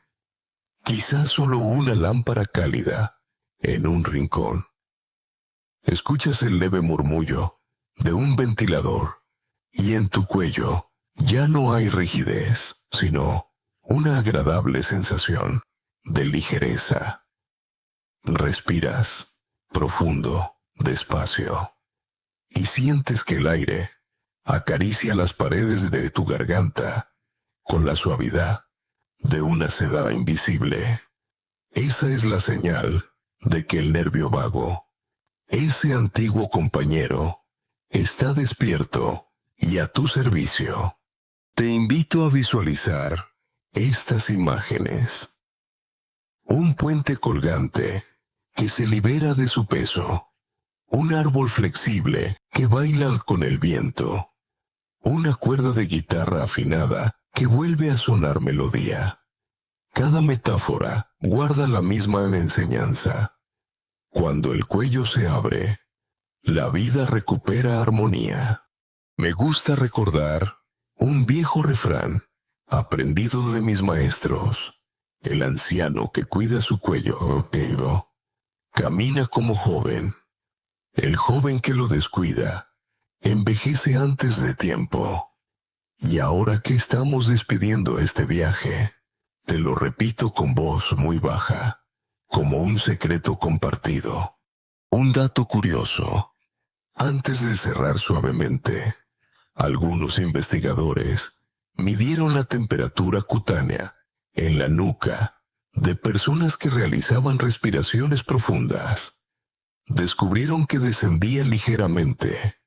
Quizás solo una lámpara cálida en un rincón. Escuchas el leve murmullo de un ventilador y en tu cuello ya no hay rigidez, sino una agradable sensación de ligereza. Respiras profundo, despacio, y sientes que el aire acaricia las paredes de tu garganta con la suavidad de una seda invisible. Esa es la señal de que el nervio vago, ese antiguo compañero, está despierto y a tu servicio. Te invito a visualizar estas imágenes. Un puente colgante que se libera de su peso. Un árbol flexible que baila con el viento. Una cuerda de guitarra afinada que vuelve a sonar melodía. Cada metáfora guarda la misma enseñanza. Cuando el cuello se abre, la vida recupera armonía. Me gusta recordar un viejo refrán aprendido de mis maestros. El anciano que cuida su cuello caído camina como joven. El joven que lo descuida envejece antes de tiempo. Y ahora que estamos despidiendo este viaje, te lo repito con voz muy baja, como un secreto compartido. Un dato curioso. Antes de cerrar suavemente, algunos investigadores midieron la temperatura cutánea en la nuca de personas que realizaban respiraciones profundas. Descubrieron que descendía ligeramente,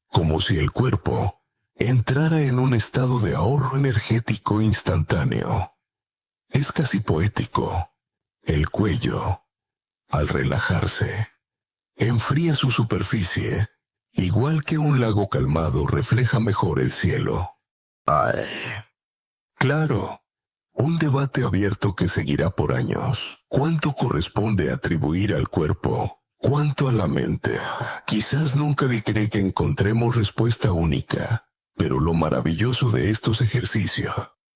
como si el cuerpo entrara en un estado de ahorro energético instantáneo. Es casi poético. El cuello, al relajarse, enfría su superficie, igual que un lago calmado refleja mejor el cielo. ¡Ay! Claro, un debate abierto que seguirá por años. ¿Cuánto corresponde atribuir al cuerpo? ¿Cuánto a la mente? Quizás nunca cree que encontremos respuesta única, pero lo maravilloso de estos ejercicios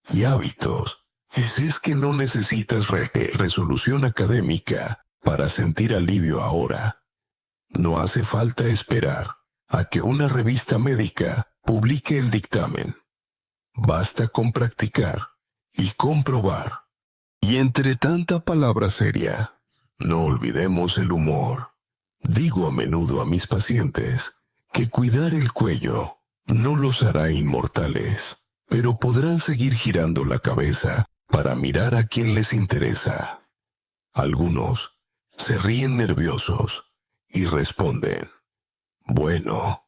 y hábitos es que no necesitas resolución académica para sentir alivio ahora. No hace falta esperar a que una revista médica publique el dictamen. Basta con practicar y comprobar. Y entre tanta palabra seria, no olvidemos el humor. Digo a menudo a mis pacientes que cuidar el cuello no los hará inmortales, pero podrán seguir girando la cabeza para mirar a quien les interesa. Algunos se ríen nerviosos y responden: bueno,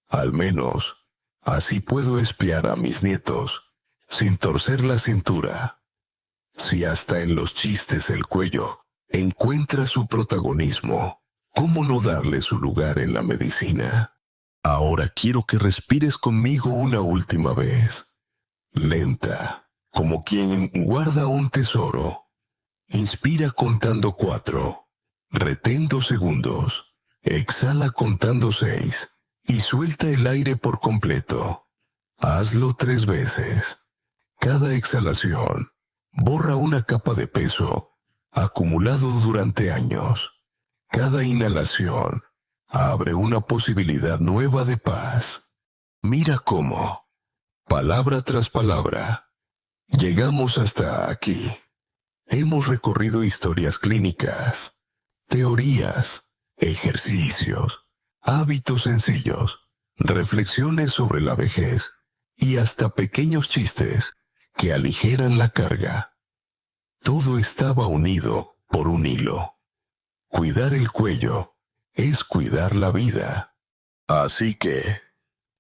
al menos así puedo espiar a mis nietos sin torcer la cintura. Si hasta en los chistes el cuello encuentra su protagonismo, ¿cómo no darle su lugar en la medicina? Ahora quiero que respires conmigo una última vez. Lenta, como quien guarda un tesoro. Inspira contando 4. Retén 2 segundos. Exhala contando 6. Y suelta el aire por completo. Hazlo 3 veces. Cada exhalación borra una capa de peso acumulado durante años. Cada inhalación abre una posibilidad nueva de paz. Mira cómo, palabra tras palabra, llegamos hasta aquí. Hemos recorrido historias clínicas, teorías, ejercicios, hábitos sencillos, reflexiones sobre la vejez y hasta pequeños chistes que aligeran la carga. Todo estaba unido por un hilo. Cuidar el cuello es cuidar la vida. Así que,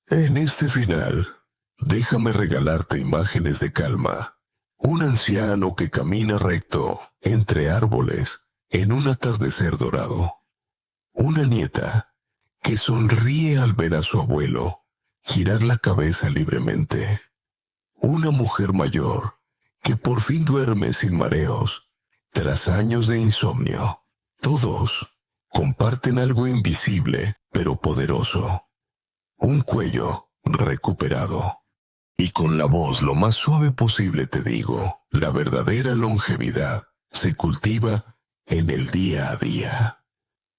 en este final, déjame regalarte imágenes de calma. Un anciano que camina recto entre árboles en un atardecer dorado. Una nieta que sonríe al ver a su abuelo girar la cabeza libremente. Una mujer mayor que por fin duerme sin mareos tras años de insomnio. Todos comparten algo invisible pero poderoso. Un cuello recuperado. Y con la voz lo más suave posible te digo, la verdadera longevidad se cultiva en el día a día.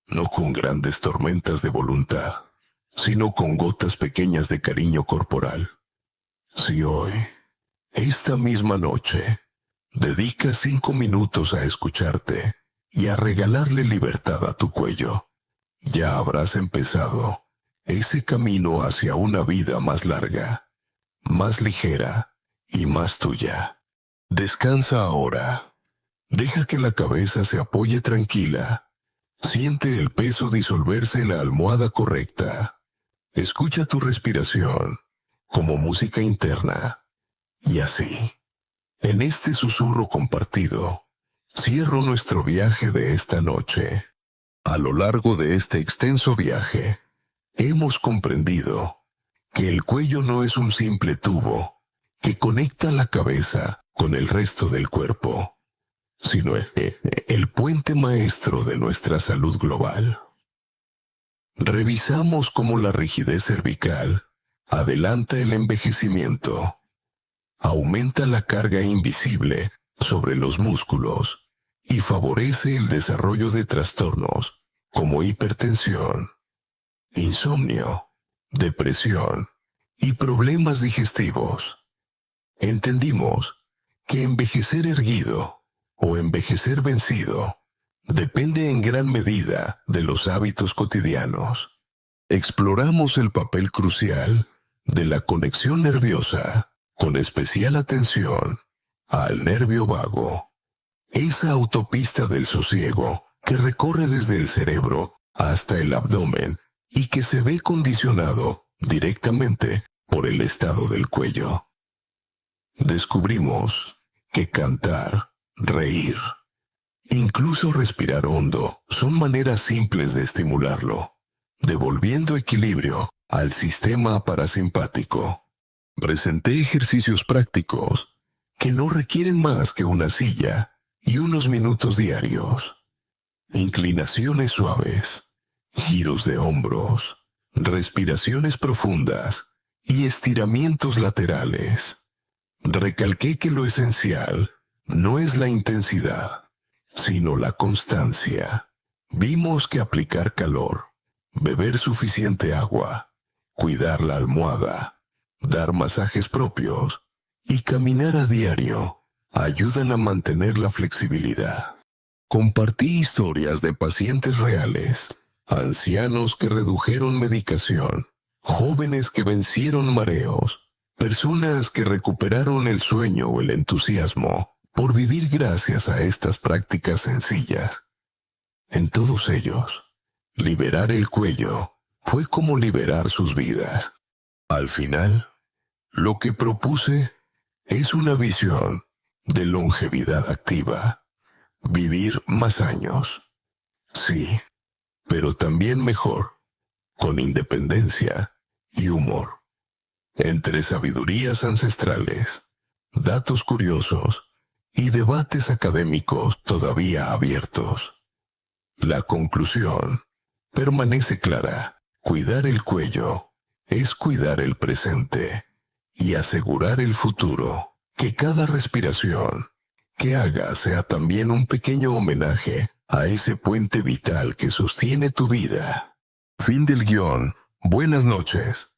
No con grandes tormentas de voluntad, sino con gotas pequeñas de cariño corporal. Si hoy, esta misma noche, dedicas 5 minutos a escucharte y a regalarle libertad a tu cuello, ya habrás empezado ese camino hacia una vida más larga, más ligera y más tuya. Descansa ahora. Deja que la cabeza se apoye tranquila. Siente el peso disolverse en la almohada correcta. Escucha tu respiración como música interna. Y así, en este susurro compartido, cierro nuestro viaje de esta noche. A lo largo de este extenso viaje, hemos comprendido que el cuello no es un simple tubo que conecta la cabeza con el resto del cuerpo, sino el puente maestro de nuestra salud global. Revisamos cómo la rigidez cervical adelanta el envejecimiento, aumenta la carga invisible sobre los músculos y favorece el desarrollo de trastornos como hipertensión, insomnio, depresión y problemas digestivos. Entendimos que envejecer erguido o envejecer vencido depende en gran medida de los hábitos cotidianos. Exploramos el papel crucial de la conexión nerviosa, con especial atención al nervio vago, esa autopista del sosiego que recorre desde el cerebro hasta el abdomen y que se ve condicionado directamente por el estado del cuello. Descubrimos que cantar, reír, incluso respirar hondo son maneras simples de estimularlo, devolviendo equilibrio al sistema parasimpático. Presenté ejercicios prácticos que no requieren más que una silla y unos minutos diarios. Inclinaciones suaves, giros de hombros, respiraciones profundas y estiramientos laterales. Recalqué que lo esencial no es la intensidad, sino la constancia. Vimos que aplicar calor, beber suficiente agua, cuidar la almohada, dar masajes propios y caminar a diario ayudan a mantener la flexibilidad. Compartí historias de pacientes reales, ancianos que redujeron medicación, jóvenes que vencieron mareos, personas que recuperaron el sueño o el entusiasmo por vivir gracias a estas prácticas sencillas. En todos ellos, liberar el cuello fue como liberar sus vidas. Al final, lo que propuse es una visión de longevidad activa. Vivir más años. Sí, pero también mejor, con independencia y humor. Entre sabidurías ancestrales, datos curiosos y debates académicos todavía abiertos. La conclusión permanece clara. Cuidar el cuello es cuidar el presente y asegurar el futuro. Que cada respiración, que hagas sea también un pequeño homenaje a ese puente vital que sostiene tu vida. Fin del guión. Buenas noches.